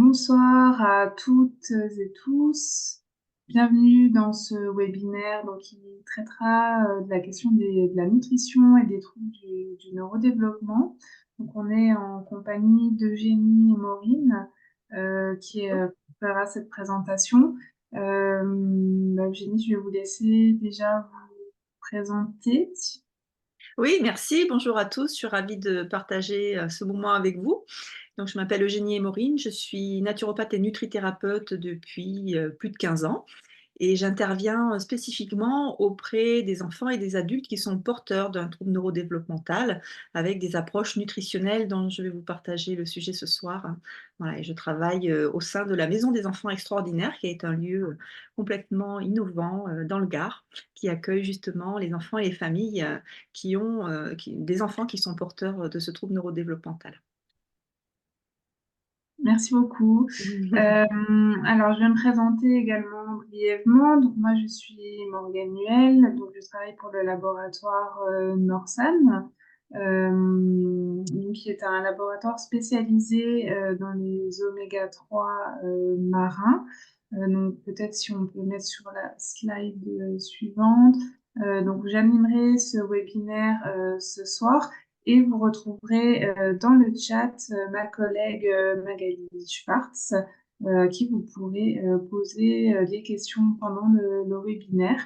Bonsoir à toutes et tous. Bienvenue dans ce webinaire qui traitera de la question de la nutrition et des troubles du neurodéveloppement. Donc, on est en compagnie d'Eugénie et Maureen qui fera cette présentation. Eugénie, je vais vous laisser déjà vous présenter. Oui, merci. Bonjour à tous. Je suis ravie de partager ce moment avec vous. Donc, je m'appelle Eugénie Emorine. Je suis naturopathe et nutrithérapeute depuis plus de 15 ans. Et j'interviens spécifiquement auprès des enfants et des adultes qui sont porteurs d'un trouble neurodéveloppemental avec des approches nutritionnelles dont je vais vous partager le sujet ce soir. Voilà, et je travaille au sein de la Maison des enfants extraordinaires, qui est un lieu complètement innovant dans le Gard, qui accueille justement les enfants et les familles qui ont des enfants qui sont porteurs de ce trouble neurodéveloppemental. Merci beaucoup. Alors, je vais me présenter également brièvement. Donc, moi, je suis Morgane Nuel. Donc, je travaille pour le laboratoire Norsan, qui est un laboratoire spécialisé dans les oméga 3 marins. Donc, peut-être si on peut mettre sur la slide suivante. Donc, j'animerai ce webinaire ce soir. Et vous retrouverez dans le chat ma collègue Magali Schwartz, à qui vous pourrez poser des questions pendant le webinaire.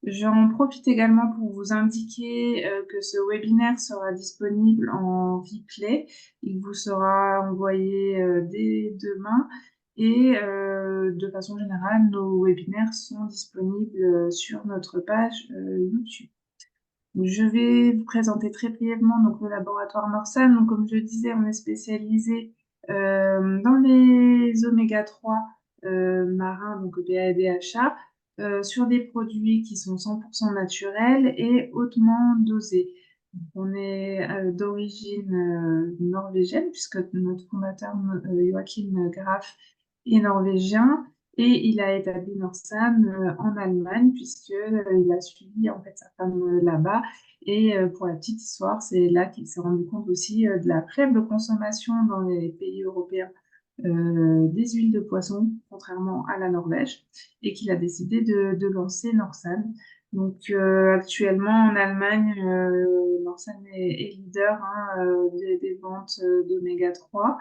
J'en profite également pour vous indiquer que ce webinaire sera disponible en replay. Il vous sera envoyé dès demain. Et de façon générale, nos webinaires sont disponibles sur notre page YouTube. Je vais vous présenter très brièvement le laboratoire Norsan. Donc, comme je disais, on est spécialisé dans les oméga 3 marins, donc EPA et DHA, sur des produits qui sont 100% naturels et hautement dosés. Donc, on est d'origine norvégienne, puisque notre fondateur Joachim Graf est norvégien. Et il a établi Norsan en Allemagne, puisqu'il a suivi en fait sa femme là-bas. Et pour la petite histoire, c'est là qu'il s'est rendu compte aussi de la faible consommation dans les pays européens des huiles de poisson, contrairement à la Norvège, et qu'il a décidé de lancer Norsan. Donc actuellement en Allemagne, Norsan est leader des ventes d'oméga 3.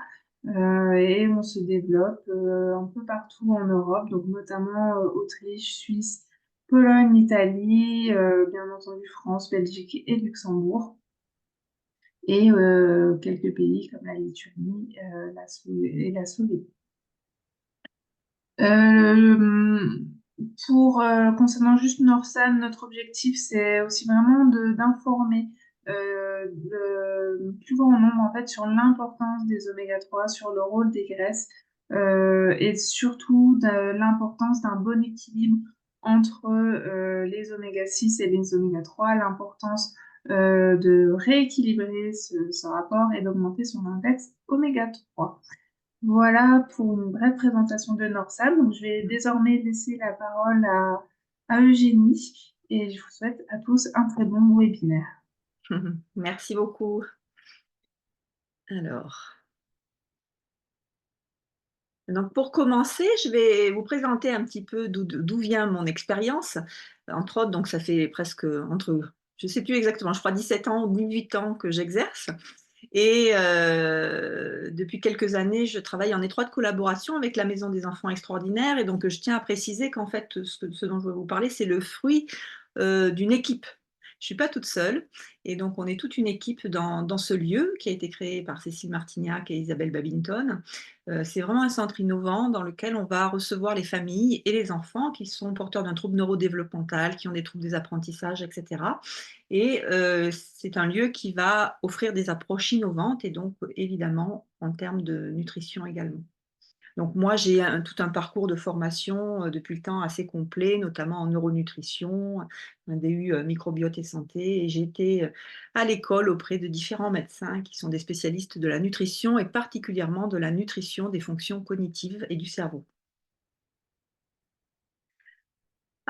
Et on se développe un peu partout en Europe, donc notamment Autriche, Suisse, Pologne, Italie, bien entendu France, Belgique et Luxembourg, et quelques pays comme la Lituanie et la Slovénie. Concernant juste Norsan, notre objectif, c'est aussi vraiment d'informer le plus grand nombre en fait sur l'importance des oméga 3, sur le rôle des graisses et surtout de l'importance d'un bon équilibre entre les oméga 6 et les oméga 3, l'importance de rééquilibrer ce rapport et d'augmenter son index oméga 3. Voilà pour une brève présentation de Norsan. Donc, je vais désormais laisser la parole à Eugénie et je vous souhaite à tous un très bon webinaire. Merci beaucoup. Alors, donc pour commencer, je vais vous présenter un petit peu d'où vient mon expérience. Entre autres, donc ça fait presque je ne sais plus exactement, je crois 17 ans ou 18 ans que j'exerce. Et depuis quelques années, je travaille en étroite collaboration avec la Maison des enfants extraordinaires. Et donc, je tiens à préciser qu'en fait, ce dont je vais vous parler, c'est le fruit d'une équipe. Je ne suis pas toute seule. Et donc, on est toute une équipe dans ce lieu qui a été créé par Cécile Martignac et Isabelle Babington. C'est vraiment un centre innovant dans lequel on va recevoir les familles et les enfants qui sont porteurs d'un trouble neurodéveloppemental, qui ont des troubles des apprentissages, etc. Et c'est un lieu qui va offrir des approches innovantes et donc évidemment en termes de nutrition également. Donc moi, j'ai tout un parcours de formation depuis le temps assez complet, notamment en neuronutrition, un DU microbiote et santé, et j'ai été à l'école auprès de différents médecins qui sont des spécialistes de la nutrition et particulièrement de la nutrition des fonctions cognitives et du cerveau.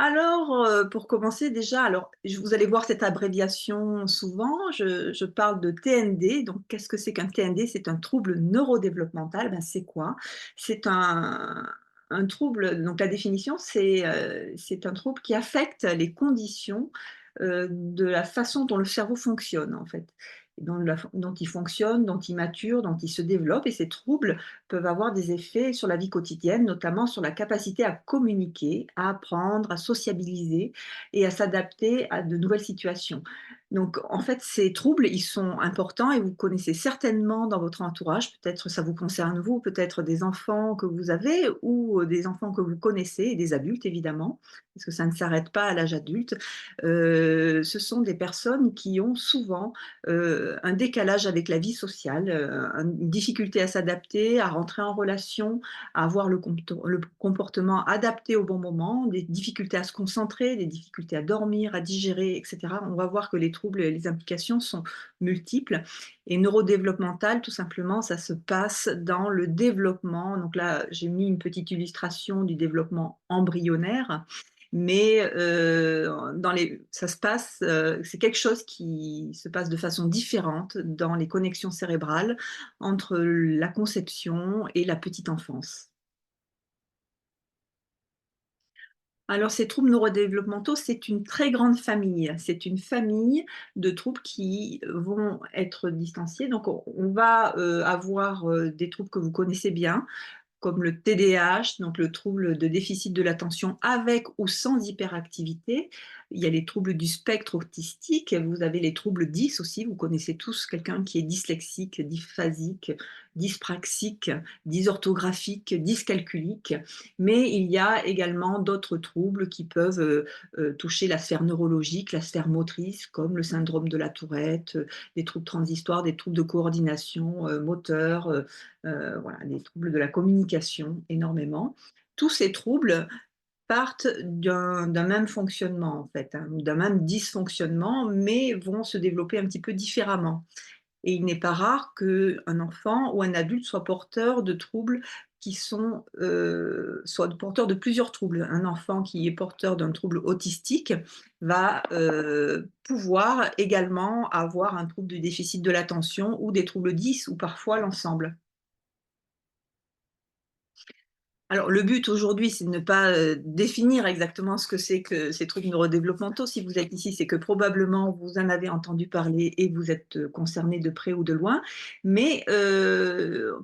Alors, pour commencer déjà, alors vous allez voir cette abréviation souvent, je parle de TND. Donc qu'est-ce que c'est qu'un TND? C'est un trouble neurodéveloppemental. Ben, c'est quoi? C'est un trouble, donc la définition, c'est un trouble qui affecte les conditions, de la façon dont le cerveau fonctionne, en fait. Dont il fonctionne, dont il mature, dont il se développe, et ces troubles peuvent avoir des effets sur la vie quotidienne, notamment sur la capacité à communiquer, à apprendre, à sociabiliser et à s'adapter à de nouvelles situations. Donc, en fait, ces troubles, ils sont importants et vous connaissez certainement dans votre entourage, peut-être ça vous concerne vous, peut-être des enfants que vous avez ou des enfants que vous connaissez et des adultes évidemment, parce que ça ne s'arrête pas à l'âge adulte. Ce sont des personnes qui ont souvent un décalage avec la vie sociale, une difficulté à s'adapter, à rentrer en relation, à avoir le comportement adapté au bon moment, des difficultés à se concentrer, des difficultés à dormir, à digérer, etc. On va voir que les troubles et les implications sont multiples. Et neurodéveloppemental, tout simplement, ça se passe dans le développement. Donc là, j'ai mis une petite illustration du développement embryonnaire, mais ça se passe, c'est quelque chose qui se passe de façon différente dans les connexions cérébrales entre la conception et la petite enfance. Alors, ces troubles neurodéveloppementaux, c'est une très grande famille. C'est une famille de troubles qui vont être distanciés. Donc, on va avoir des troubles que vous connaissez bien, comme le TDAH, donc le trouble de déficit de l'attention avec ou sans hyperactivité. Il y a les troubles du spectre autistique, vous avez les troubles 10 aussi, vous connaissez tous quelqu'un qui est dyslexique, dysphasique, dyspraxique, dysorthographique, dyscalculique, mais il y a également d'autres troubles qui peuvent toucher la sphère neurologique, la sphère motrice, comme le syndrome de la Tourette, des troubles transitoires, des troubles de coordination moteur, voilà, des troubles de la communication énormément. Tous ces troubles partent d'un même fonctionnement, en fait, hein, d'un même dysfonctionnement, mais vont se développer un petit peu différemment. Et il n'est pas rare qu'un enfant ou un adulte soit porteur de troubles soit porteur de plusieurs troubles. Un enfant qui est porteur d'un trouble autistique va pouvoir également avoir un trouble de déficit de l'attention ou des troubles 10 ou parfois l'ensemble. Alors, le but aujourd'hui, c'est de ne pas définir exactement ce que c'est que ces troubles neurodéveloppementaux. Si vous êtes ici, c'est que probablement vous en avez entendu parler et vous êtes concerné de près ou de loin. Mais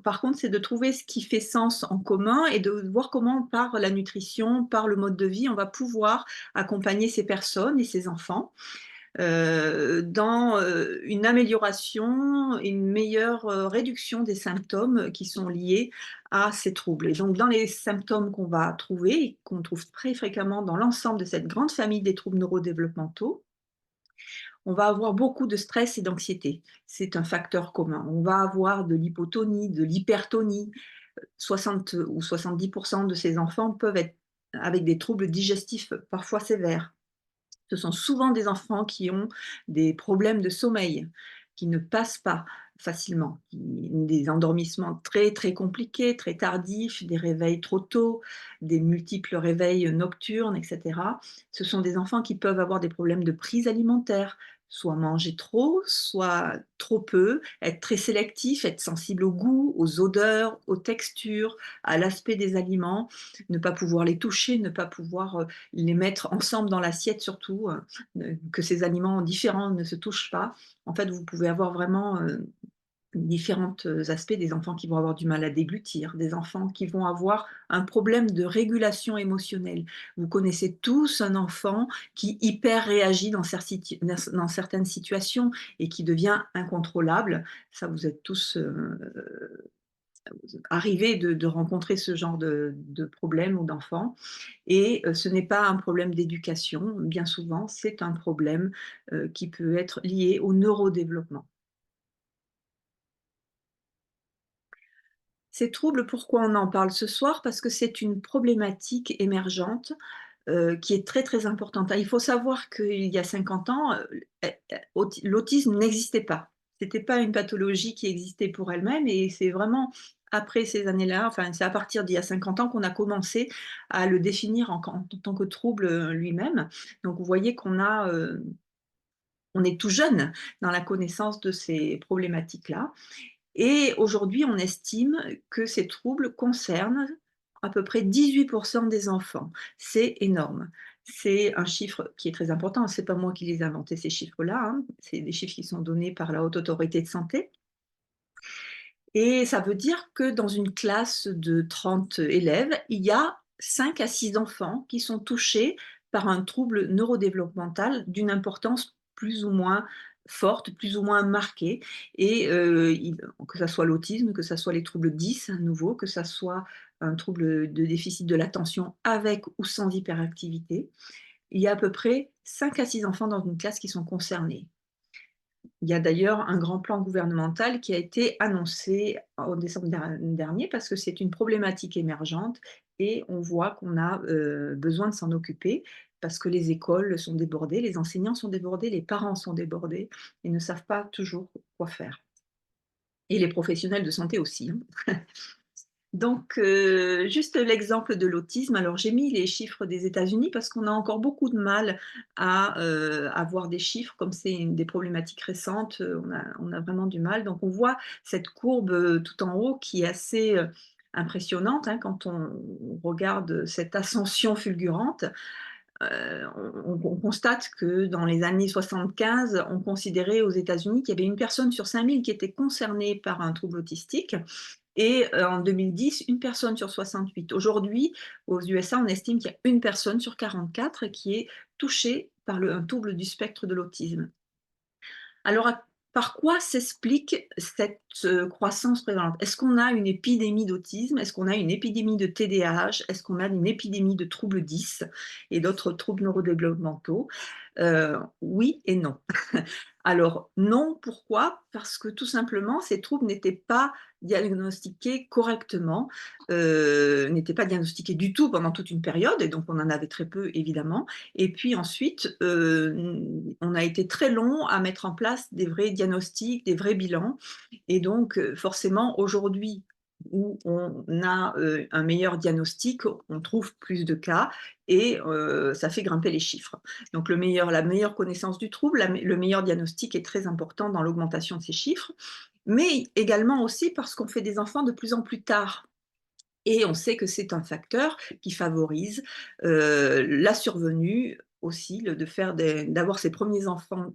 par contre, c'est de trouver ce qui fait sens en commun et de voir comment, par la nutrition, par le mode de vie, on va pouvoir accompagner ces personnes et ces enfants dans une amélioration, une meilleure réduction des symptômes qui sont liés à ces troubles. Et donc, dans les symptômes qu'on va trouver, et qu'on trouve très fréquemment dans l'ensemble de cette grande famille des troubles neurodéveloppementaux, on va avoir beaucoup de stress et d'anxiété. C'est un facteur commun. On va avoir de l'hypotonie, de l'hypertonie. 60 ou 70% de ces enfants peuvent être avec des troubles digestifs parfois sévères. Ce sont souvent des enfants qui ont des problèmes de sommeil, qui ne passent pas facilement, des endormissements très très compliqués, très tardifs, des réveils trop tôt, des multiples réveils nocturnes, etc. Ce sont des enfants qui peuvent avoir des problèmes de prise alimentaire, soit manger trop, soit trop peu, être très sélectif, être sensible au goût, aux odeurs, aux textures, à l'aspect des aliments, ne pas pouvoir les toucher, ne pas pouvoir les mettre ensemble dans l'assiette surtout, que ces aliments différents ne se touchent pas. En fait, vous pouvez avoir vraiment différents aspects, des enfants qui vont avoir du mal à déglutir, des enfants qui vont avoir un problème de régulation émotionnelle. Vous connaissez tous un enfant qui hyper réagit dans certaines situations et qui devient incontrôlable. Ça, vous êtes tous arrivés de rencontrer ce genre de problème ou d'enfant. Et ce n'est pas un problème d'éducation, bien souvent, c'est un problème qui peut être lié au neurodéveloppement. Ces troubles, pourquoi on en parle ce soir? Parce que c'est une problématique émergente qui est très, très importante. Ah, il faut savoir qu'il y a 50 ans, l'autisme n'existait pas. C'était pas une pathologie qui existait pour elle-même et c'est vraiment après ces années-là, enfin, c'est à partir d'il y a 50 ans qu'on a commencé à le définir en tant que trouble, lui-même. Donc vous voyez on est tout jeune dans la connaissance de ces problématiques-là et aujourd'hui, on estime que ces troubles concernent à peu près 18 des enfants. C'est énorme. C'est un chiffre qui est très important. C'est pas moi qui les ai inventés ces chiffres-là, hein. C'est des chiffres qui sont donnés par la Haute Autorité de Santé et ça veut dire que dans une classe de 30 élèves, il y a 5 à 6 enfants qui sont touchés par un trouble neurodéveloppemental d'une importance plus ou moins forte, plus ou moins marquée et que ça soit l'autisme, que ça soit les troubles 10 à nouveau, que ça soit un trouble de déficit de l'attention avec ou sans hyperactivité. Il y a à peu près 5 à 6 enfants dans une classe qui sont concernés. Il y a d'ailleurs un grand plan gouvernemental qui a été annoncé en décembre dernier parce que c'est une problématique émergente et on voit qu'on a besoin de s'en occuper parce que les écoles sont débordées, les enseignants sont débordés, les parents sont débordés et ne savent pas toujours quoi faire. Et les professionnels de santé aussi, hein. Donc, juste l'exemple de l'autisme. Alors, j'ai mis les chiffres des États-Unis parce qu'on a encore beaucoup de mal à avoir des chiffres, comme c'est une des problématiques récentes, on a vraiment du mal. Donc, on voit cette courbe tout en haut qui est assez impressionnante hein, quand on regarde cette ascension fulgurante. On constate que dans les années 75, on considérait aux États-Unis qu'il y avait une personne sur 5000 qui était concernée par un trouble autistique et en 2010, une personne sur 68. Aujourd'hui, aux USA, on estime qu'il y a une personne sur 44 qui est touchée par un trouble du spectre de l'autisme. Alors, par quoi s'explique cette croissance prévalente? Est-ce qu'on a une épidémie d'autisme? Est-ce qu'on a une épidémie de TDAH? Est-ce qu'on a une épidémie de troubles 10 et d'autres troubles neurodéveloppementaux? Oui et non. Alors non, pourquoi? Parce que tout simplement, ces troubles n'étaient pas diagnostiqués correctement, n'étaient pas diagnostiqués du tout pendant toute une période et donc on en avait très peu évidemment. Et puis ensuite, on a été très long à mettre en place des vrais diagnostics, des vrais bilans et donc forcément aujourd'hui où on a, un meilleur diagnostic, on trouve plus de cas et ça fait grimper les chiffres. Donc la meilleure connaissance du trouble, le meilleur diagnostic est très important dans l'augmentation de ces chiffres, mais également aussi parce qu'on fait des enfants de plus en plus tard. Et on sait que c'est un facteur qui favorise la survenue aussi, d'avoir ses premiers enfants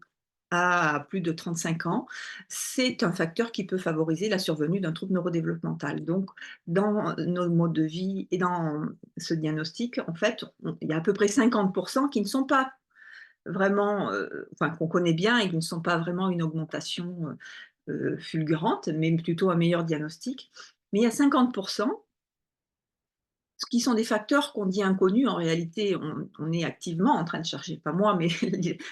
à plus de 35 ans, c'est un facteur qui peut favoriser la survenue d'un trouble neurodéveloppemental. Donc, dans nos modes de vie et dans ce diagnostic, en fait, il y a à peu près 50% qui ne sont pas vraiment, enfin qu'on connaît bien et qui ne sont pas vraiment une augmentation fulgurante, mais plutôt un meilleur diagnostic. Mais il y a 50% ce qui sont des facteurs qu'on dit inconnus, en réalité, on est activement en train de chercher, pas moi, mais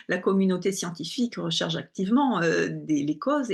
la communauté scientifique recherche activement les causes.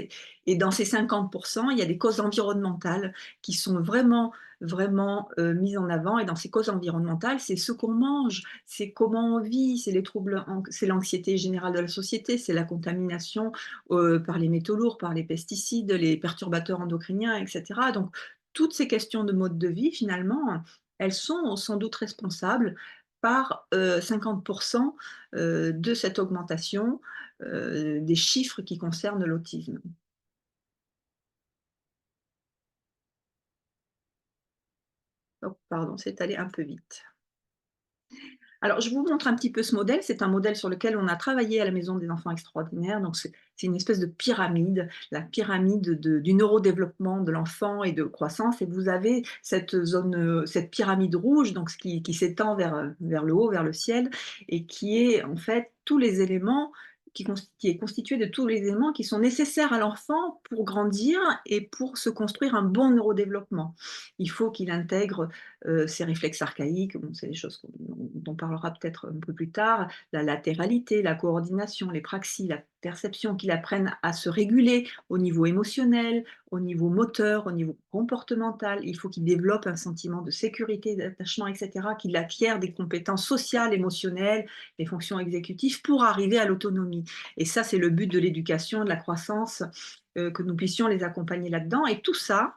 Et dans ces 50%, il y a des causes environnementales qui sont vraiment, vraiment mises en avant. Et dans ces causes environnementales, c'est ce qu'on mange, c'est comment on vit, c'est les troubles, c'est l'anxiété générale de la société, c'est la contamination par les métaux lourds, par les pesticides, les perturbateurs endocriniens, etc. Donc, toutes ces questions de mode de vie, finalement, elles sont sans doute responsables par 50% de cette augmentation des chiffres qui concernent l'autisme. Oh, pardon, c'est allé un peu vite. Alors, je vous montre un petit peu ce modèle. C'est un modèle sur lequel on a travaillé à la Maison des enfants extraordinaires. Donc, c'est une espèce de pyramide, la pyramide du neurodéveloppement de l'enfant et de croissance. Et vous avez cette zone, cette pyramide rouge, donc qui s'étend vers le haut, vers le ciel, et qui est en fait tous les éléments qui est constitué de tous les éléments qui sont nécessaires à l'enfant pour grandir et pour se construire un bon neurodéveloppement. Il faut qu'il intègre ces réflexes archaïques, bon, c'est des choses dont on parlera peut-être un peu plus tard, la latéralité, la coordination, les praxies, perception, qu'il apprenne à se réguler au niveau émotionnel, au niveau moteur, au niveau comportemental. Il faut qu'il développe un sentiment de sécurité, d'attachement, et cetera, qu'il acquiert des compétences sociales, émotionnelles, des fonctions exécutives pour arriver à l'autonomie. Et ça, c'est le but de l'éducation, de la croissance, que nous puissions les accompagner là-dedans. Et tout ça,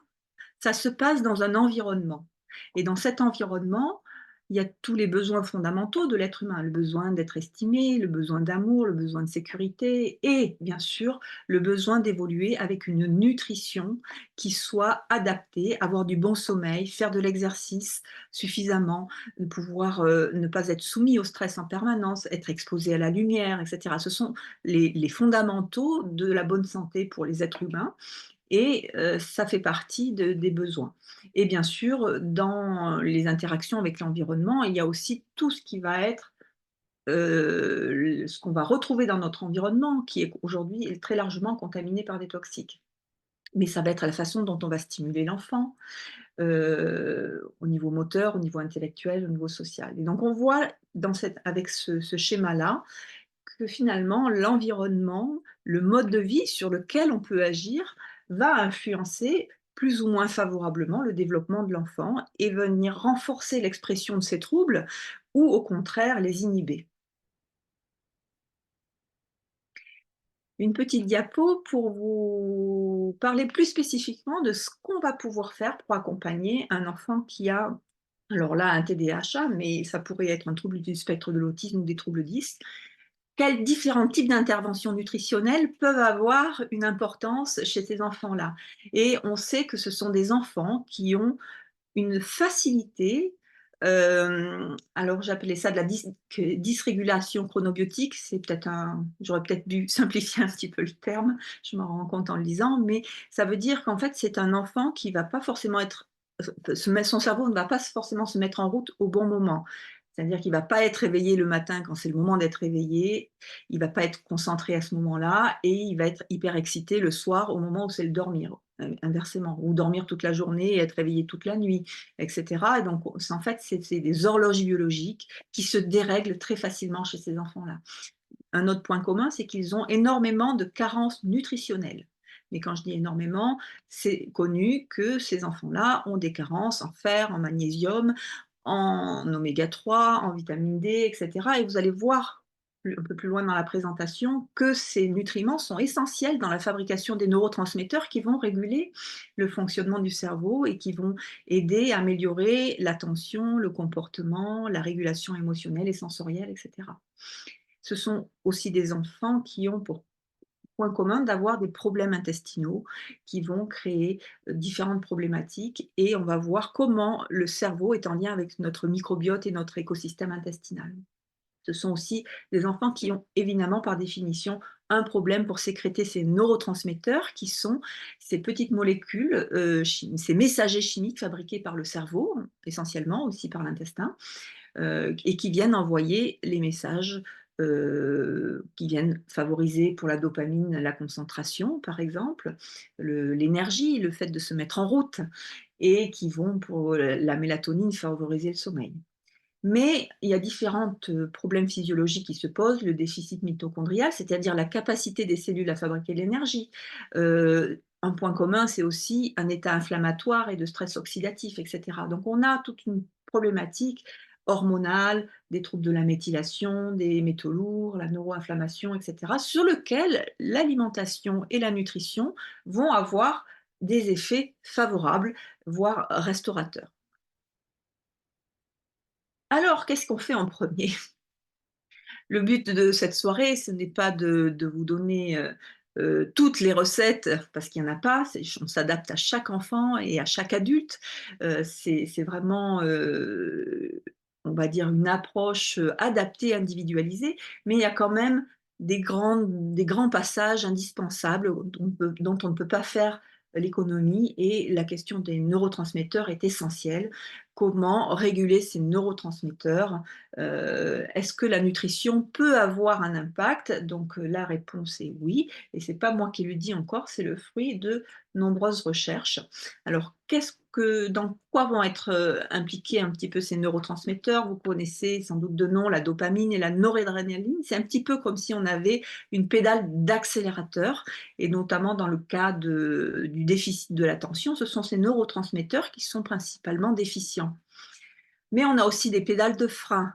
ça se passe dans un environnement. Et dans cet environnement, il y a tous les besoins fondamentaux de l'être humain, le besoin d'être estimé, le besoin d'amour, le besoin de sécurité et bien sûr le besoin d'évoluer avec une nutrition qui soit adaptée, avoir du bon sommeil, faire de l'exercice suffisamment, pouvoir ne pas être soumis au stress en permanence, être exposé à la lumière, etc. Ce sont les fondamentaux de la bonne santé pour les êtres humains et ça fait partie des besoins. Et bien sûr, dans les interactions avec l'environnement, il y a aussi tout ce qui va être ce qu'on va retrouver dans notre environnement, qui est aujourd'hui est très largement contaminé par des toxiques. Mais ça va être la façon dont on va stimuler l'enfant, au niveau moteur, au niveau intellectuel, au niveau social. Et donc on voit avec ce schéma-là que finalement l'environnement, le mode de vie sur lequel on peut agir va influencer plus ou moins favorablement le développement de l'enfant et venir renforcer l'expression de ces troubles ou au contraire les inhiber. Une petite diapo pour vous parler plus spécifiquement de ce qu'on va pouvoir faire pour accompagner un enfant qui a, alors là, un TDAH, mais ça pourrait être un trouble du spectre de l'autisme ou des troubles 10. Quels différents types d'interventions nutritionnelles peuvent avoir une importance chez ces enfants-là? Et on sait que ce sont des enfants qui ont une facilité, alors j'appelais ça de la dysrégulation chronobiotique, c'est peut-être j'aurais peut-être dû simplifier un petit peu le terme, je m'en rends compte en le lisant, mais ça veut dire qu'en fait c'est un enfant qui va pas forcément son cerveau ne va pas forcément se mettre en route au bon moment. C'est-à-dire qu'il va pas être réveillé le matin quand c'est le moment d'être réveillé, il va pas être concentré à ce moment-là et il va être hyper excité le soir au moment où c'est le dormir, inversement, ou dormir toute la journée et être réveillé toute la nuit, et cetera. Et donc en fait, c'est des horloges biologiques qui se dérèglent très facilement chez ces enfants-là. Un autre point commun, c'est qu'ils ont énormément de carences nutritionnelles. Mais quand je dis énormément, c'est connu que ces enfants-là ont des carences en fer, en magnésium, en oméga 3, en vitamine D, etc. Et vous allez voir un peu plus loin dans la présentation que ces nutriments sont essentiels dans la fabrication des neurotransmetteurs qui vont réguler le fonctionnement du cerveau et qui vont aider à améliorer l'attention, le comportement, la régulation émotionnelle et sensorielle, etc. Ce sont aussi des enfants qui ont pour point commun d'avoir des problèmes intestinaux qui vont créer différentes problématiques et on va voir comment le cerveau est en lien avec notre microbiote et notre écosystème intestinal. Ce sont aussi des enfants qui ont évidemment par définition un problème pour sécréter ces neurotransmetteurs qui sont ces petites molécules, ces messagers chimiques fabriqués par le cerveau, essentiellement aussi par l'intestin, et qui viennent envoyer les messages qui viennent favoriser pour la dopamine la concentration, par exemple, l'énergie, le fait de se mettre en route, et qui vont pour la mélatonine favoriser le sommeil. Mais il y a différents problèmes physiologiques qui se posent, le déficit mitochondrial, c'est-à-dire la capacité des cellules à fabriquer de l'énergie. Un point commun, c'est aussi un état inflammatoire et de stress oxydatif, etc. Donc on a toute une problématique hormonale, des troubles de la méthylation, des métaux lourds, la neuroinflammation, etc., sur lequel l'alimentation et la nutrition vont avoir des effets favorables, voire restaurateurs. Alors, qu'est-ce qu'on fait en premier? Le but de cette soirée, ce n'est pas de vous donner toutes les recettes, parce qu'il n'y en a pas, on s'adapte à chaque enfant et à chaque adulte. C'est vraiment, on va dire, une approche adaptée, individualisée, mais il y a quand même des grands passages indispensables dont on ne peut pas faire l'économie et la question des neurotransmetteurs est essentielle. Comment réguler ces neurotransmetteurs? Est-ce que la nutrition peut avoir un impact? Donc la réponse est oui, et c'est pas moi qui le dis encore, c'est le fruit de nombreuses recherches. Alors dans quoi vont être impliqués un petit peu ces neurotransmetteurs. Vous connaissez sans doute de nom la dopamine et la noradrénaline. C'est un petit peu comme si on avait une pédale d'accélérateur, et notamment dans le cas du déficit de l'attention, ce sont ces neurotransmetteurs qui sont principalement déficients. Mais on a aussi des pédales de frein.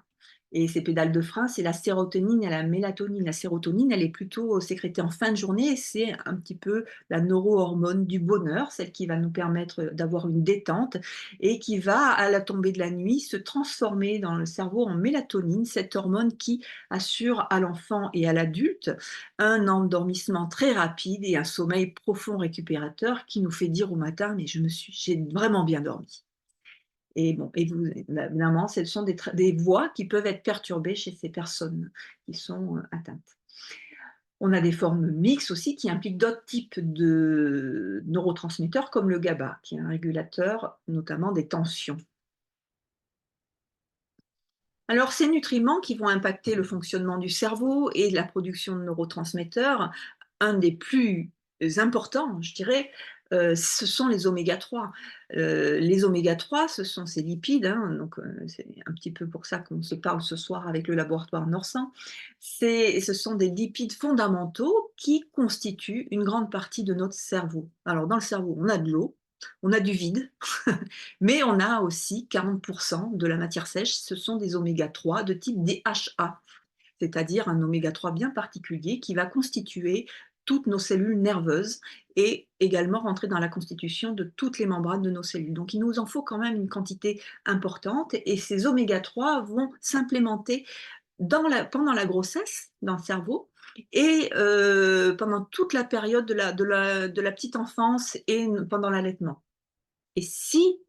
Et ces pédales de frein, c'est la sérotonine et la mélatonine. La sérotonine, elle est plutôt sécrétée en fin de journée, et c'est un petit peu la neurohormone du bonheur, celle qui va nous permettre d'avoir une détente et qui va, à la tombée de la nuit, se transformer dans le cerveau en mélatonine, cette hormone qui assure à l'enfant et à l'adulte un endormissement très rapide et un sommeil profond récupérateur qui nous fait dire au matin: mais j'ai vraiment bien dormi. Et bon, et vous, évidemment, ce sont des voies qui peuvent être perturbées chez ces personnes qui sont atteintes. On a des formes mixtes aussi qui impliquent d'autres types de neurotransmetteurs comme le GABA, qui est un régulateur notamment des tensions. Alors, ces nutriments qui vont impacter le fonctionnement du cerveau et la production de neurotransmetteurs, un des plus importants, je dirais, ce sont les oméga 3. Les oméga 3, ce sont ces lipides, hein, donc c'est un petit peu pour ça qu'on se parle ce soir avec le laboratoire Norsan. Ce sont des lipides fondamentaux qui constituent une grande partie de notre cerveau. Alors, dans le cerveau, on a de l'eau, on a du vide, mais on a aussi 40% de la matière sèche, ce sont des oméga 3 de type DHA, c'est-à-dire un oméga 3 bien particulier qui va constituer toutes nos cellules nerveuses et également rentrer dans la constitution de toutes les membranes de nos cellules. Donc il nous en faut quand même une quantité importante, et ces oméga 3 vont s'implémenter pendant la grossesse dans le cerveau, et pendant toute la période de la petite enfance et pendant l'allaitement. Et si,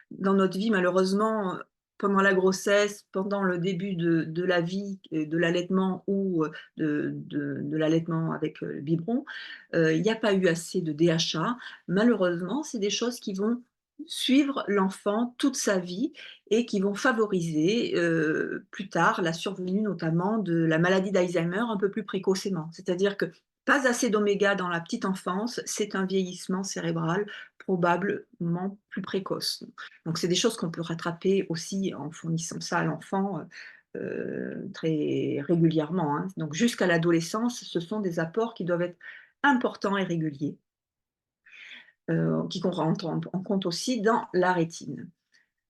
dans notre vie, malheureusement, pendant la grossesse, pendant le début de la vie, de l'allaitement ou de l'allaitement avec le biberon, il n'y a pas eu assez de DHA, malheureusement, c'est des choses qui vont suivre l'enfant toute sa vie et qui vont favoriser plus tard la survenue notamment de la maladie d'Alzheimer un peu plus précocement. C'est-à-dire que pas assez d'oméga dans la petite enfance, c'est un vieillissement cérébral probablement plus précoce. Donc c'est des choses qu'on peut rattraper aussi en fournissant ça à l'enfant très régulièrement, hein. Donc jusqu'à l'adolescence, ce sont des apports qui doivent être importants et réguliers, qui rentrent en compte aussi dans la rétine.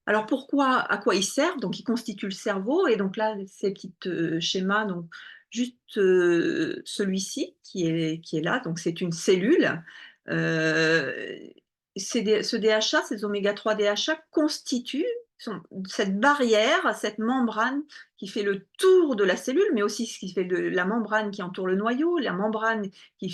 Alors pourquoi, à quoi ils servent? Donc ils constituent le cerveau, et donc là, ces petits schémas, donc juste celui-ci qui est là, donc c'est une cellule. Euh, ce DHA, ces oméga 3 DHA constituent cette barrière, cette membrane qui fait le tour de la cellule, mais aussi ce qui fait la membrane qui entoure le noyau, la membrane qui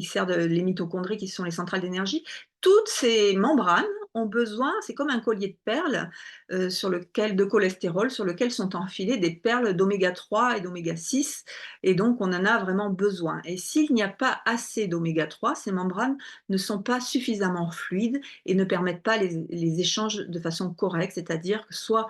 sert les mitochondries, qui sont les centrales d'énergie. Toutes ces membranes ont besoin, c'est comme un collier de perles de cholestérol, sur lequel sont enfilées des perles d'oméga 3 et d'oméga 6, et donc on en a vraiment besoin. Et s'il n'y a pas assez d'oméga 3, ces membranes ne sont pas suffisamment fluides et ne permettent pas les échanges de façon correcte, c'est-à-dire que soit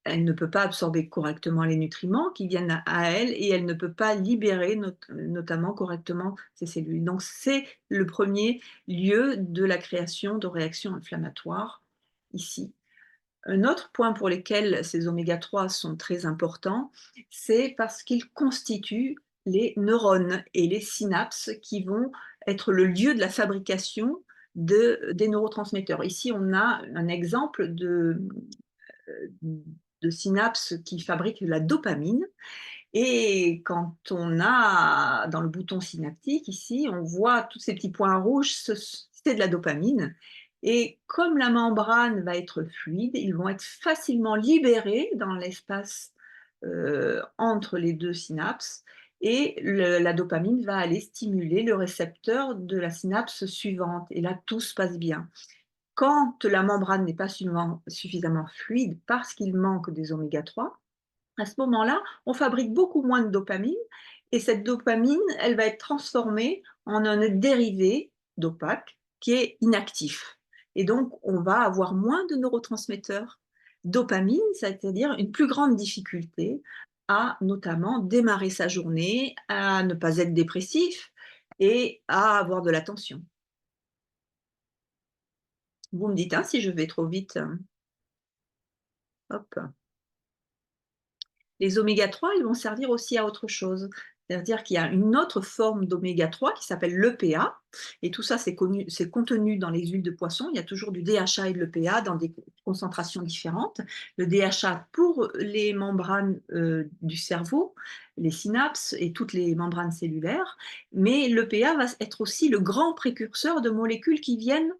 elle ne peut pas absorber correctement les nutriments qui viennent à elle, et elle ne peut pas libérer notamment correctement ces cellules. Donc c'est le premier lieu de la création de réactions inflammatoires ici. Un autre point pour lequel ces oméga 3 sont très importants, c'est parce qu'ils constituent les neurones et les synapses qui vont être le lieu de la fabrication des neurotransmetteurs. Ici, on a un exemple de synapses qui fabriquent la dopamine. Et quand on a dans le bouton synaptique ici, on voit tous ces petits points rouges, c'est de la dopamine. Et comme la membrane va être fluide, ils vont être facilement libérés dans l'espace entre les deux synapses, et la dopamine va aller stimuler le récepteur de la synapse suivante. Et là, tout se passe bien. Quand la membrane n'est pas suffisamment fluide parce qu'il manque des oméga 3, à ce moment-là, on fabrique beaucoup moins de dopamine, et cette dopamine, elle va être transformée en un dérivé d'opaque qui est inactif. Et donc, on va avoir moins de neurotransmetteurs dopamine, c'est-à-dire une plus grande difficulté à notamment démarrer sa journée, à ne pas être dépressif et à avoir de l'attention. Vous me dites, hein, si je vais trop vite. Hop. Les oméga 3, ils vont servir aussi à autre chose. C'est-à-dire qu'il y a une autre forme d'oméga 3 qui s'appelle l'EPA, et tout ça, c'est contenu dans les huiles de poisson. Il y a toujours du DHA et de l'EPA dans des concentrations différentes. Le DHA pour les membranes du cerveau, les synapses et toutes les membranes cellulaires, mais l'EPA va être aussi le grand précurseur de molécules qui viennent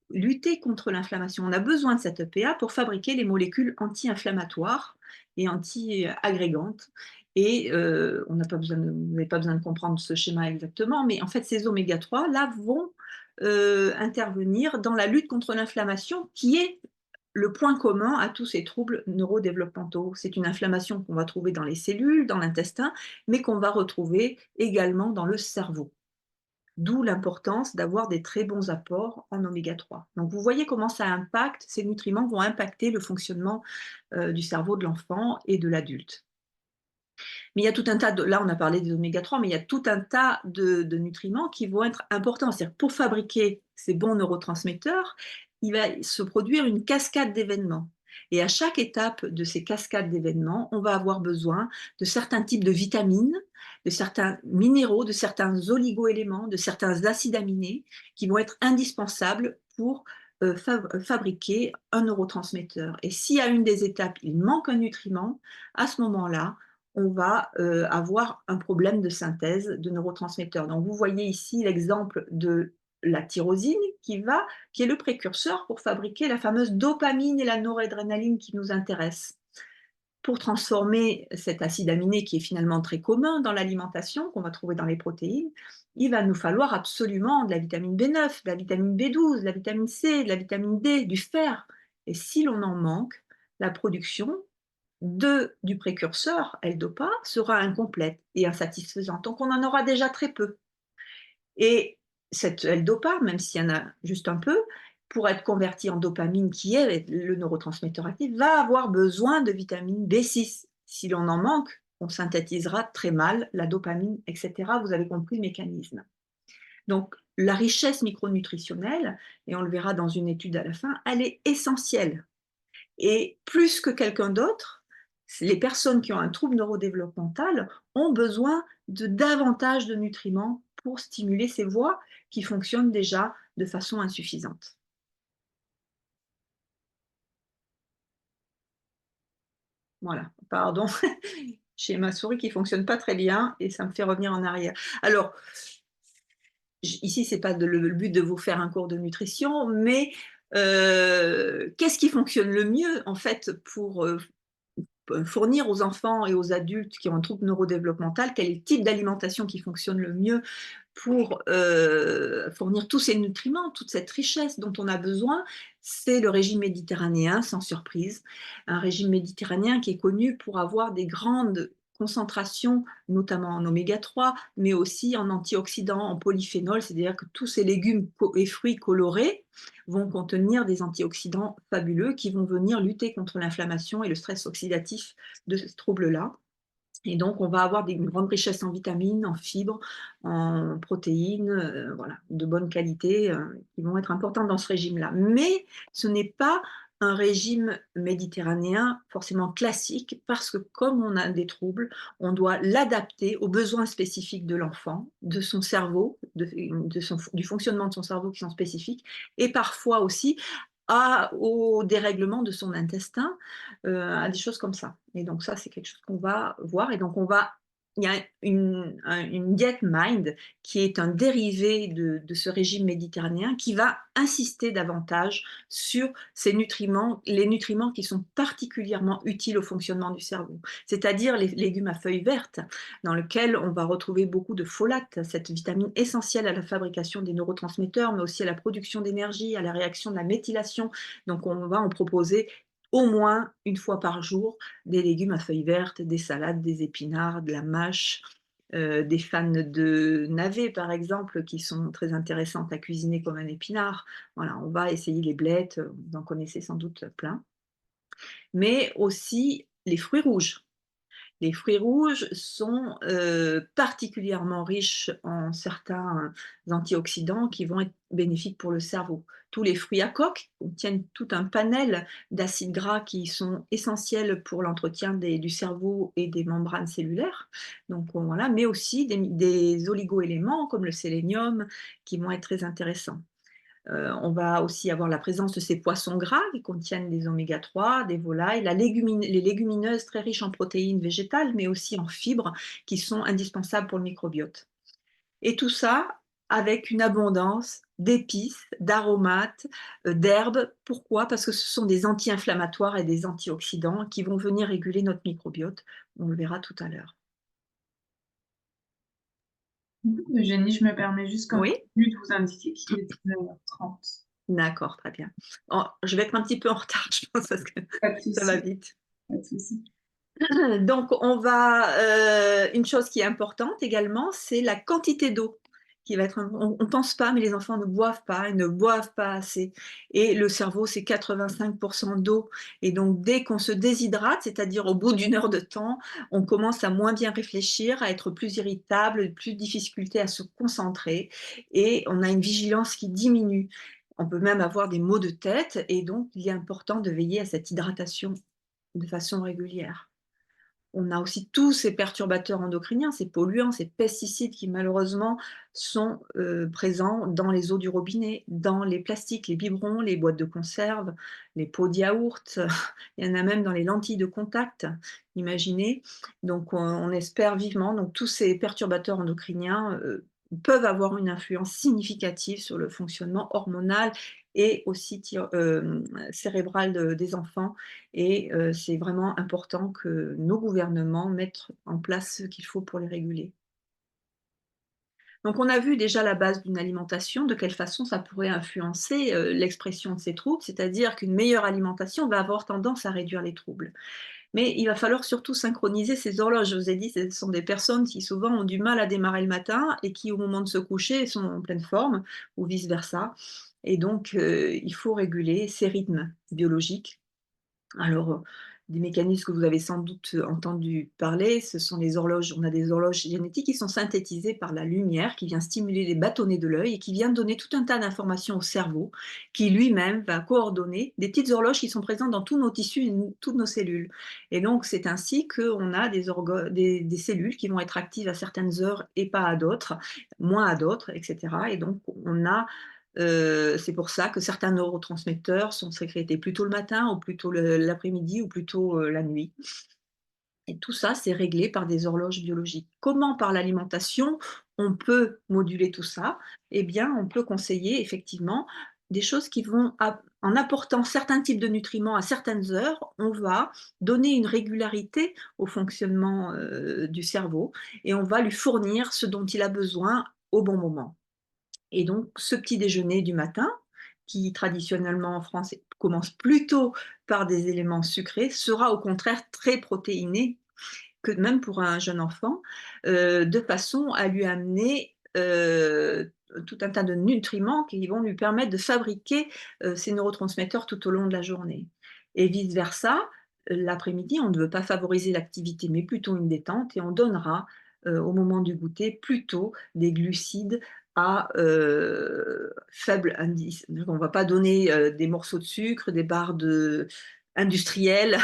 lutter contre l'inflammation. On a besoin de cette EPA pour fabriquer les molécules anti-inflammatoires et anti-agrégantes. Et on n'a pas besoin vous n'avez pas besoin de comprendre ce schéma exactement, mais en fait, ces oméga 3 là vont intervenir dans la lutte contre l'inflammation, qui est le point commun à tous ces troubles neurodéveloppementaux. C'est une inflammation qu'on va trouver dans les cellules, dans l'intestin, mais qu'on va retrouver également dans le cerveau. D'où l'importance d'avoir des très bons apports en oméga 3. Donc vous voyez comment ça impacte, ces nutriments vont impacter le fonctionnement du cerveau de l'enfant et de l'adulte. Mais il y a tout un tas de, là on a parlé des oméga 3, mais il y a tout un tas de nutriments qui vont être importants. C'est-à-dire pour fabriquer ces bons neurotransmetteurs, il va se produire une cascade d'événements. Et à chaque étape de ces cascades d'événements, on va avoir besoin de certains types de vitamines, de certains minéraux, de certains oligoéléments, de certains acides aminés qui vont être indispensables pour fabriquer un neurotransmetteur. Et si à une des étapes, il manque un nutriment, à ce moment-là, on va avoir un problème de synthèse de neurotransmetteurs. Donc vous voyez ici l'exemple de la tyrosine qui est le précurseur pour fabriquer la fameuse dopamine et la noradrénaline qui nous intéressent. Pour transformer cet acide aminé qui est finalement très commun dans l'alimentation, qu'on va trouver dans les protéines, il va nous falloir absolument de la vitamine B9, de la vitamine B12, de la vitamine C, de la vitamine D, du fer. Et si l'on en manque, la production du précurseur, L-Dopa, sera incomplète et insatisfaisante. Donc on en aura déjà très peu. Et cette L-Dopa, même s'il y en a juste un peu, pour être convertie en dopamine, qui est le neurotransmetteur actif, va avoir besoin de vitamine B6. Si l'on en manque, on synthétisera très mal la dopamine, etc. Vous avez compris le mécanisme. Donc la richesse micronutritionnelle, et on le verra dans une étude à la fin, elle est essentielle. Et plus que quelqu'un d'autre, les personnes qui ont un trouble neurodéveloppemental ont besoin de davantage de nutriments pour stimuler ces voies qui fonctionnent déjà de façon insuffisante. Voilà, pardon, j'ai ma souris qui fonctionne pas très bien et ça me fait revenir en arrière. Alors, ici, c'est pas le but de vous faire un cours de nutrition, mais qu'est-ce qui fonctionne le mieux en fait pour fournir aux enfants et aux adultes qui ont un trouble neurodéveloppemental, quel est le type d'alimentation qui fonctionne le mieux pour fournir tous ces nutriments, toute cette richesse dont on a besoin, c'est le régime méditerranéen, sans surprise. Un régime méditerranéen qui est connu pour avoir des grandes concentrations, notamment en oméga 3, mais aussi en antioxydants, en polyphénol, c'est-à-dire que tous ces légumes et fruits colorés vont contenir des antioxydants fabuleux qui vont venir lutter contre l'inflammation et le stress oxydatif de ce trouble-là. Et donc, on va avoir une grande richesse en vitamines, en fibres, en protéines, voilà, de bonne qualité, qui vont être importantes dans ce régime-là. Mais ce n'est pas un régime méditerranéen forcément classique, parce que comme on a des troubles, on doit l'adapter aux besoins spécifiques de l'enfant, de son cerveau, du fonctionnement de son cerveau qui sont spécifiques, et parfois aussi au dérèglement de son intestin, à des choses comme ça. Et donc ça, c'est quelque chose qu'on va voir. Et donc il y a une diète Mind qui est un dérivé de ce régime méditerranéen qui va insister davantage sur ces nutriments, les nutriments qui sont particulièrement utiles au fonctionnement du cerveau, c'est-à-dire les légumes à feuilles vertes, dans lesquels on va retrouver beaucoup de folate, cette vitamine essentielle à la fabrication des neurotransmetteurs, mais aussi à la production d'énergie, à la réaction de la méthylation. Donc on va en proposer au moins une fois par jour des légumes à feuilles vertes, des salades, des épinards, de la mâche, des fans de navets par exemple qui sont très intéressantes à cuisiner comme un épinard. Voilà, on va essayer les blettes, vous en connaissez sans doute plein, mais aussi les fruits rouges Les fruits rouges sont, particulièrement riches en certains antioxydants qui vont être bénéfiques pour le cerveau. Tous les fruits à coque contiennent tout un panel d'acides gras qui sont essentiels pour l'entretien du cerveau et des membranes cellulaires, donc voilà, mais aussi des oligoéléments comme le sélénium qui vont être très intéressants. On va aussi avoir la présence de ces poissons gras qui contiennent des oméga 3, des volailles, les légumineuses très riches en protéines végétales, mais aussi en fibres qui sont indispensables pour le microbiote. Et tout ça avec une abondance d'épices, d'aromates, d'herbes. Pourquoi? Parce que ce sont des anti-inflammatoires et des antioxydants qui vont venir réguler notre microbiote. On le verra tout à l'heure. Eugénie, je me permets juste comme Oui? prévu de vous indiquer qu'il est 19h30. D'accord, très bien. Je vais être un petit peu en retard, je pense, parce que Pas de ça va souci, vite. pas de souci. Donc on va, une chose qui est importante également, c'est la quantité d'eau qui va être on pense pas, mais les enfants ne boivent pas, ils ne boivent pas assez et le cerveau, c'est 85 d'eau et donc dès qu'on se déshydrate, c'est-à-dire au bout d'une heure de temps, on commence à moins bien réfléchir, à être plus irritable, plus de difficulté à se concentrer et on a une vigilance qui diminue. On peut même avoir des maux de tête et donc il est important de veiller à cette hydratation de façon régulière. On a aussi tous ces perturbateurs endocriniens, ces polluants, ces pesticides qui malheureusement sont présents dans les eaux du robinet, dans les plastiques, les biberons, les boîtes de conserve, les pots de yaourt, il y en a même dans les lentilles de contact, imaginez. Donc on espère vivement, donc tous ces perturbateurs endocriniens peuvent avoir une influence significative sur le fonctionnement hormonal et aussi cérébral des enfants et c'est vraiment important que nos gouvernements mettent en place ce qu'il faut pour les réguler. Donc on a vu déjà la base d'une alimentation, de quelle façon ça pourrait influencer, l'expression de ces troubles, c'est-à-dire qu'une meilleure alimentation va avoir tendance à réduire les troubles. Mais il va falloir surtout synchroniser ces horloges. Je vous ai dit, ce sont des personnes qui souvent ont du mal à démarrer le matin et qui au moment de se coucher sont en pleine forme ou vice versa et donc il faut réguler ces rythmes biologiques. Alors, des mécanismes que vous avez sans doute entendu parler, ce sont les horloges. On a des horloges génétiques qui sont synthétisées par la lumière, qui vient stimuler les bâtonnets de l'œil et qui vient donner tout un tas d'informations au cerveau, qui lui-même va coordonner des petites horloges qui sont présentes dans tous nos tissus et toutes nos cellules. Et donc, c'est ainsi qu'on a des cellules qui vont être actives à certaines heures et pas à d'autres, moins à d'autres, etc. Et donc, c'est pour ça que certains neurotransmetteurs sont sécrétés plutôt le matin ou plutôt l'après-midi ou plutôt, la nuit et tout ça, c'est réglé par des horloges biologiques. Comment? Par l'alimentation, on peut moduler tout ça? Eh bien, on peut conseiller effectivement des choses qui vont en apportant certains types de nutriments à certaines heures, on va donner une régularité au fonctionnement, du cerveau et on va lui fournir ce dont il a besoin au bon moment. Et donc, ce petit déjeuner du matin, qui traditionnellement en France commence plutôt par des éléments sucrés, sera au contraire très protéiné, que même pour un jeune enfant, de façon à lui amener tout un tas de nutriments qui vont lui permettre de fabriquer ces neurotransmetteurs tout au long de la journée. Et vice versa, l'après-midi, on ne veut pas favoriser l'activité, mais plutôt une détente, et on donnera au moment du goûter plutôt des glucides à faible indice. On ne va pas donner des morceaux de sucre, des barres industrielles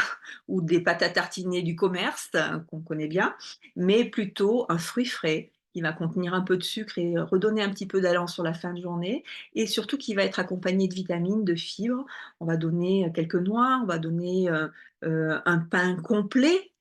ou des pâtes à tartiner du commerce, qu'on connaît bien, mais plutôt un fruit frais qui va contenir un peu de sucre et redonner un petit peu d'allant sur la fin de journée et surtout qui va être accompagné de vitamines, de fibres. On va donner quelques noix, on va donner un pain complet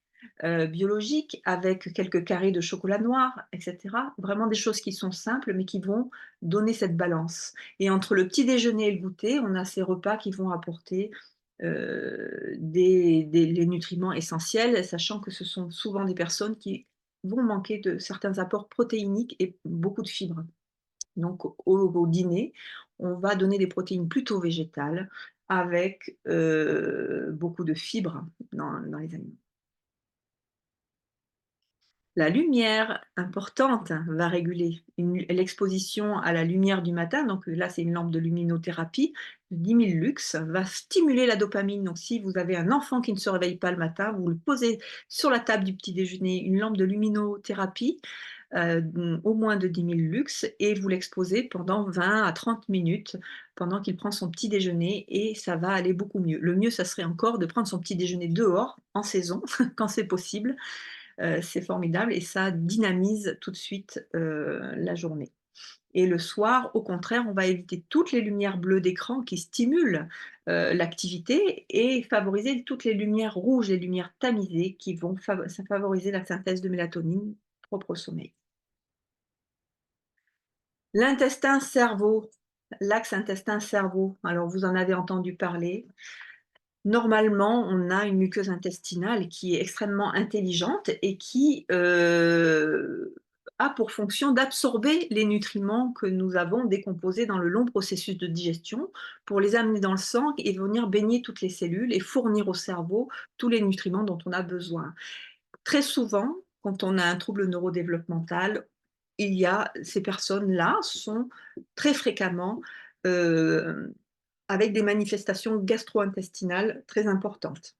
biologique avec quelques carrés de chocolat noir, etc. Vraiment des choses qui sont simples mais qui vont donner cette balance. Et entre le petit déjeuner et le goûter, on a ces repas qui vont apporter les nutriments essentiels, sachant que ce sont souvent des personnes qui vont manquer de certains apports protéiniques et beaucoup de fibres. Donc au dîner, on va donner des protéines plutôt végétales avec beaucoup de fibres dans les aliments. La lumière importante va réguler l'exposition à la lumière du matin. Donc là, c'est une lampe de luminothérapie de 10 000 lux, va stimuler la dopamine. Donc si vous avez un enfant qui ne se réveille pas le matin, vous le posez sur la table du petit déjeuner, une lampe de luminothérapie, au moins de 10 000 lux, et vous l'exposez pendant 20 à 30 minutes pendant qu'il prend son petit déjeuner, et ça va aller beaucoup mieux. Le mieux, ça serait encore de prendre son petit déjeuner dehors, en saison, quand c'est possible. C'est formidable et ça dynamise tout de suite la journée. Et le soir, au contraire, on va éviter toutes les lumières bleues d'écran qui stimulent l'activité et favoriser toutes les lumières rouges, les lumières tamisées qui vont favoriser la synthèse de mélatonine propre au sommeil. L'intestin-cerveau, l'axe intestin-cerveau, alors vous en avez entendu parler. Normalement, on a une muqueuse intestinale qui est extrêmement intelligente et qui a pour fonction d'absorber les nutriments que nous avons décomposés dans le long processus de digestion pour les amener dans le sang et venir baigner toutes les cellules et fournir au cerveau tous les nutriments dont on a besoin. Très souvent, quand on a un trouble neurodéveloppemental, ces personnes-là sont très fréquemment euh, avec des manifestations gastro-intestinales très importantes.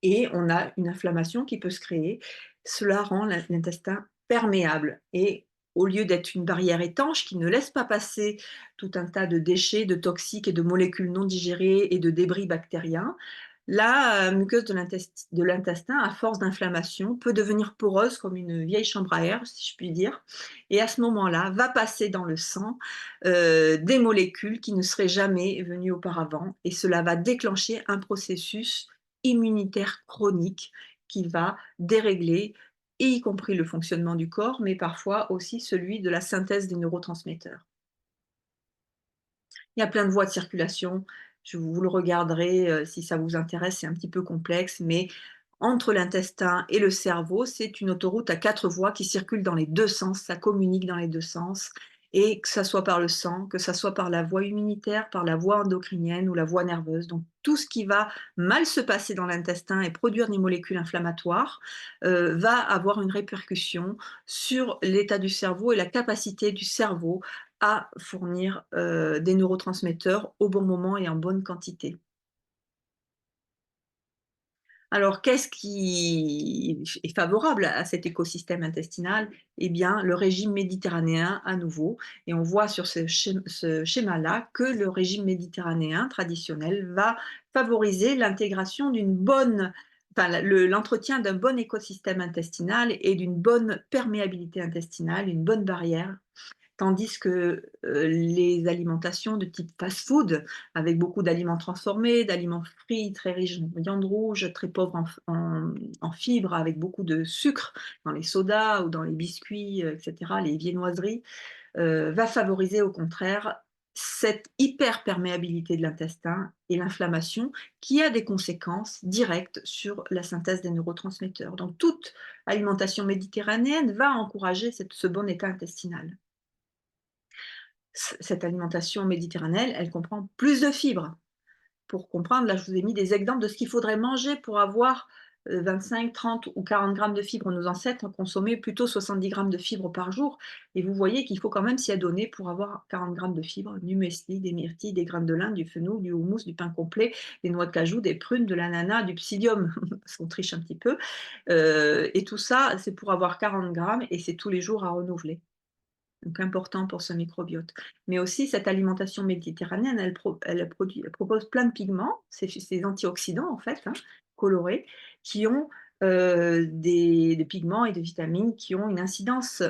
Et on a une inflammation qui peut se créer. Cela rend l'intestin perméable. Et au lieu d'être une barrière étanche qui ne laisse pas passer tout un tas de déchets, de toxiques et de molécules non digérées et de débris bactériens, la muqueuse de l'intestin, à force d'inflammation, peut devenir poreuse comme une vieille chambre à air, si je puis dire. Et à ce moment-là, va passer dans le sang des molécules qui ne seraient jamais venues auparavant. Et cela va déclencher un processus immunitaire chronique qui va dérégler, y compris le fonctionnement du corps, mais parfois aussi celui de la synthèse des neurotransmetteurs. Il y a plein de voies de circulation. Vous le regarderez si ça vous intéresse, c'est un petit peu complexe, mais entre l'intestin et le cerveau, c'est une autoroute à 4 voies qui circule dans les deux sens, ça communique dans les deux sens, et que ça soit par le sang, que ça soit par la voie immunitaire, par la voie endocrinienne ou la voie nerveuse. Donc tout ce qui va mal se passer dans l'intestin et produire des molécules inflammatoires va avoir une répercussion sur l'état du cerveau et la capacité du cerveau à fournir des neurotransmetteurs au bon moment et en bonne quantité. Alors, qu'est-ce qui est favorable à cet écosystème intestinal? Eh bien, le régime méditerranéen à nouveau. Et on voit sur ce schéma-là que le régime méditerranéen traditionnel va favoriser l'intégration d'une bonne, enfin, l'entretien d'un bon écosystème intestinal et d'une bonne perméabilité intestinale, une bonne barrière. Tandis que les alimentations de type fast-food, avec beaucoup d'aliments transformés, d'aliments frits, très riches en viande rouge, très pauvres en fibres, avec beaucoup de sucre dans les sodas ou dans les biscuits, etc., les viennoiseries, va favoriser au contraire cette hyperperméabilité de l'intestin et l'inflammation qui a des conséquences directes sur la synthèse des neurotransmetteurs. Donc toute alimentation méditerranéenne va encourager ce bon état intestinal. Cette alimentation méditerranéenne, elle comprend plus de fibres. Pour comprendre, là, je vous ai mis des exemples de ce qu'il faudrait manger pour avoir 25, 30 ou 40 grammes de fibres. Nos ancêtres consommaient plutôt 70 grammes de fibres par jour. Et vous voyez qu'il faut quand même s'y adonner pour avoir 40 grammes de fibres, du muesli, des myrtilles, des graines de lin, du fenouil, du houmous, du pain complet, des noix de cajou, des prunes, de l'ananas, du psyllium, parce qu'on triche un petit peu. Et tout ça, c'est pour avoir 40 grammes et c'est tous les jours à renouveler. Donc important pour ce microbiote. Mais aussi, cette alimentation méditerranéenne, elle propose plein de pigments, ces antioxydants en fait, hein, colorés, qui ont des pigments et des vitamines qui ont une incidence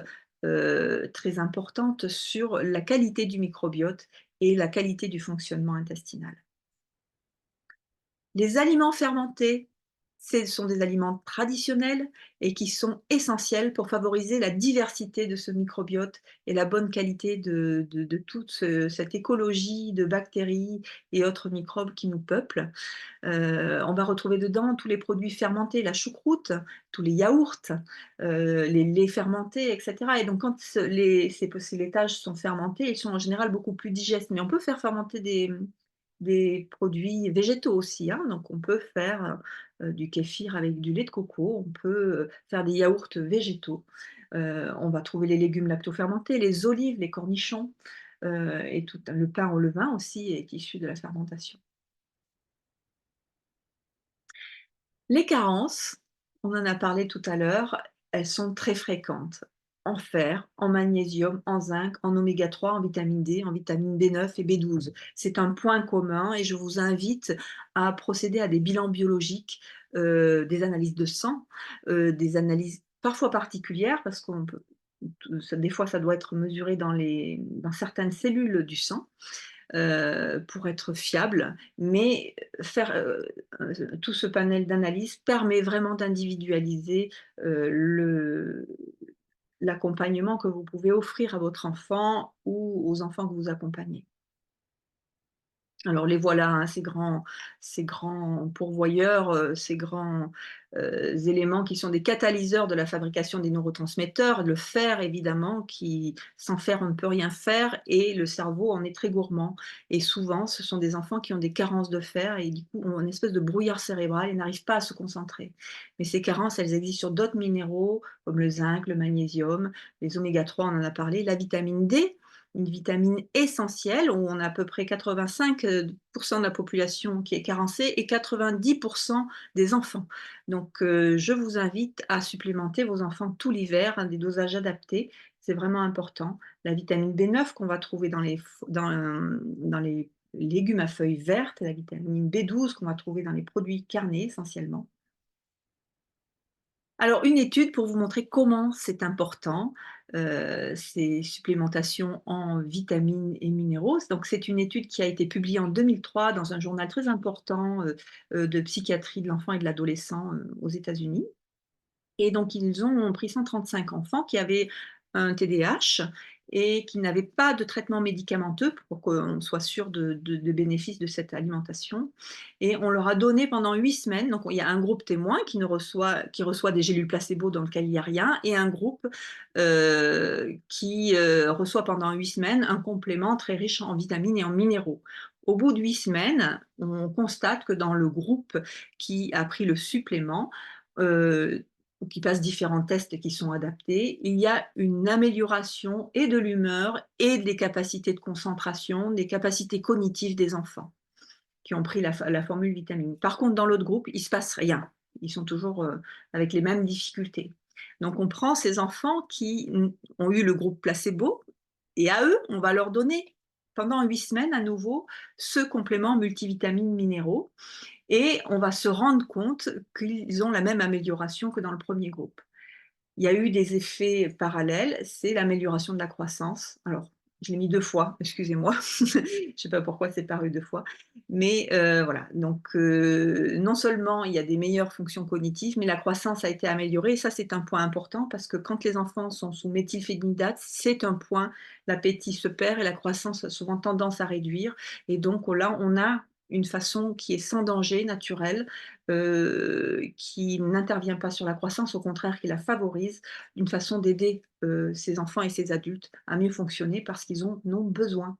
très importante sur la qualité du microbiote et la qualité du fonctionnement intestinal. Les aliments fermentés, ce sont des aliments traditionnels et qui sont essentiels pour favoriser la diversité de ce microbiote et la bonne qualité de toute cette écologie de bactéries et autres microbes qui nous peuplent. On va retrouver dedans tous les produits fermentés, la choucroute, tous les yaourts, les laits fermentés, etc. Et donc quand ces laitages sont fermentés, ils sont en général beaucoup plus digestes. Mais on peut faire fermenter des produits végétaux aussi, hein. Donc on peut faire, du kéfir avec du lait de coco, on peut, faire des yaourts végétaux. On va trouver les légumes lactofermentés, les olives, les cornichons, et tout le pain au levain aussi est issu de la fermentation. Les carences, on en a parlé tout à l'heure, elles sont très fréquentes en fer, en magnésium, en zinc, en oméga 3, en vitamine D, en vitamine B9 et B12. C'est un point commun et je vous invite à procéder à des bilans biologiques, des analyses de sang, des analyses parfois particulières parce qu'on peut des fois ça doit être mesuré dans certaines cellules du sang, pour être fiable, mais faire, tout ce panel d'analyse permet vraiment d'individualiser, le l'accompagnement que vous pouvez offrir à votre enfant ou aux enfants que vous accompagnez. Alors les voilà, hein, ces grands pourvoyeurs, ces grands, éléments qui sont des catalyseurs de la fabrication des neurotransmetteurs. Le fer évidemment qui sans fer on ne peut rien faire et le cerveau en est très gourmand et souvent ce sont des enfants qui ont des carences de fer et du coup ont une espèce de brouillard cérébral et n'arrivent pas à se concentrer. Mais ces carences, elles existent sur d'autres minéraux comme le zinc, le magnésium, les oméga 3 on en a parlé, la vitamine D, une vitamine essentielle où on a à peu près 85 de la population qui est carencée et 90 des enfants. Donc je vous invite à supplémenter vos enfants tout l'hiver à des dosages adaptés, c'est vraiment important. La vitamine B9 qu'on va trouver dans les légumes à feuilles vertes, la vitamine B12 qu'on va trouver dans les produits carnés essentiellement. Alors une étude pour vous montrer comment c'est important, ces supplémentations en vitamines et minéraux. Donc c'est une étude qui a été publiée en 2003 dans un journal très important, de psychiatrie de l'enfant et de l'adolescent, aux États-Unis. Et donc ils ont pris 135 enfants qui avaient un TDAH et qui n'avaient pas de traitement médicamenteux pour qu'on soit sûr de bénéfices de cette alimentation et on leur a donné pendant 8 semaines, donc il y a un groupe témoin qui reçoit des gélules placebo dans lequel il y a rien et un groupe, qui, reçoit pendant 8 semaines un complément très riche en vitamines et en minéraux. Au bout de 8 semaines, on constate que dans le groupe qui a pris le supplément, heu, ou qui passent différents tests qui sont adaptés, il y a une amélioration et de l'humeur et des capacités de concentration, des capacités cognitives des enfants qui ont pris la formule vitamine. Par contre, dans l'autre groupe, il ne se passe rien. Ils sont toujours avec les mêmes difficultés. Donc, on prend ces enfants qui ont eu le groupe placebo et à eux, on va leur donner pendant 8 semaines à nouveau ce complément multivitamines minéraux et on va se rendre compte qu'ils ont la même amélioration que dans le premier groupe. Il y a eu des effets parallèles, c'est l'amélioration de la croissance. Alors, je l'ai mis 2 fois, excusez-moi. Je ne sais pas pourquoi c'est paru 2 fois. Mais, voilà, donc, non seulement il y a des meilleures fonctions cognitives, mais la croissance a été améliorée et ça, c'est un point important parce que quand les enfants sont sous méthylphénidate, c'est un point, l'appétit se perd et la croissance a souvent tendance à réduire et donc là, on a une façon qui est sans danger, naturelle, qui n'intervient pas sur la croissance, au contraire qui la favorise, une façon d'aider, ces enfants et ces adultes à mieux fonctionner parce qu'ils en ont besoin.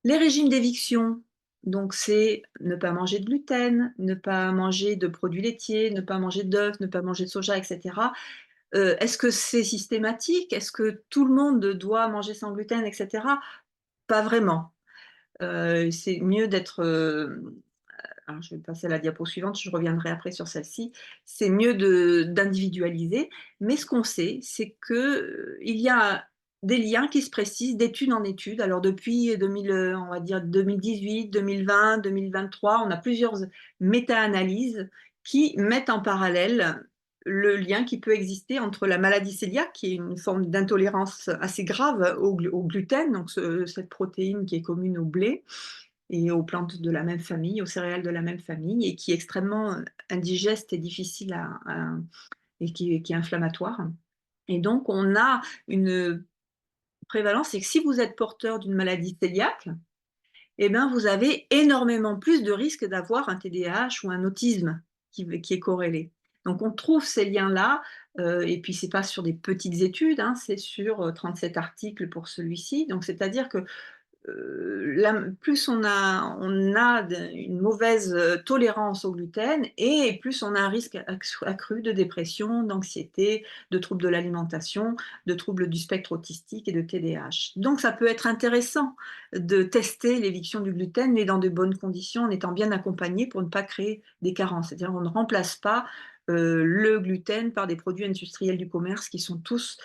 Les régimes d'éviction, donc c'est ne pas manger de gluten, ne pas manger de produits laitiers, ne pas manger d'œufs, ne pas manger de soja et cetera. Est-ce que c'est systématique? Est-ce que tout le monde doit manger sans gluten et cetera? Pas vraiment. C'est mieux d'être, alors je vais passer à la diapo suivante, je reviendrai après sur celle-ci. C'est mieux d'individualiser, mais ce qu'on sait, c'est que, il y a des liens qui se précisent d'étude en étude. Alors depuis 2000, on va dire 2018, 2020, 2023, on a plusieurs méta-analyses qui mettent en parallèle le lien qui peut exister entre la maladie cœliaque, qui est une forme d'intolérance assez grave au gluten, donc cette protéine qui est commune au blé, et aux plantes de la même famille, aux céréales de la même famille et qui est extrêmement, indigeste et difficile et qui est inflammatoire et donc on a une prévalence, c'est que si vous êtes porteur d'une maladie cœliaque et ben, vous avez énormément plus de risques d'avoir un TDAH ou un autisme qui est corrélé. Donc on trouve ces liens-là, et puis c'est pas sur des petites études, hein, c'est sur, 37 articles pour celui-ci. Donc c'est-à-dire que plus on a une mauvaise tolérance au gluten et plus on a un risque accru de dépression, d'anxiété, de troubles de l'alimentation, de troubles du spectre autistique et de TDAH. Donc ça peut être intéressant de tester l'éviction du gluten, mais dans de bonnes conditions, en étant bien accompagné pour ne pas créer des carences. C'est-à-dire on ne remplace pas le gluten par des produits industriels du commerce qui sont tous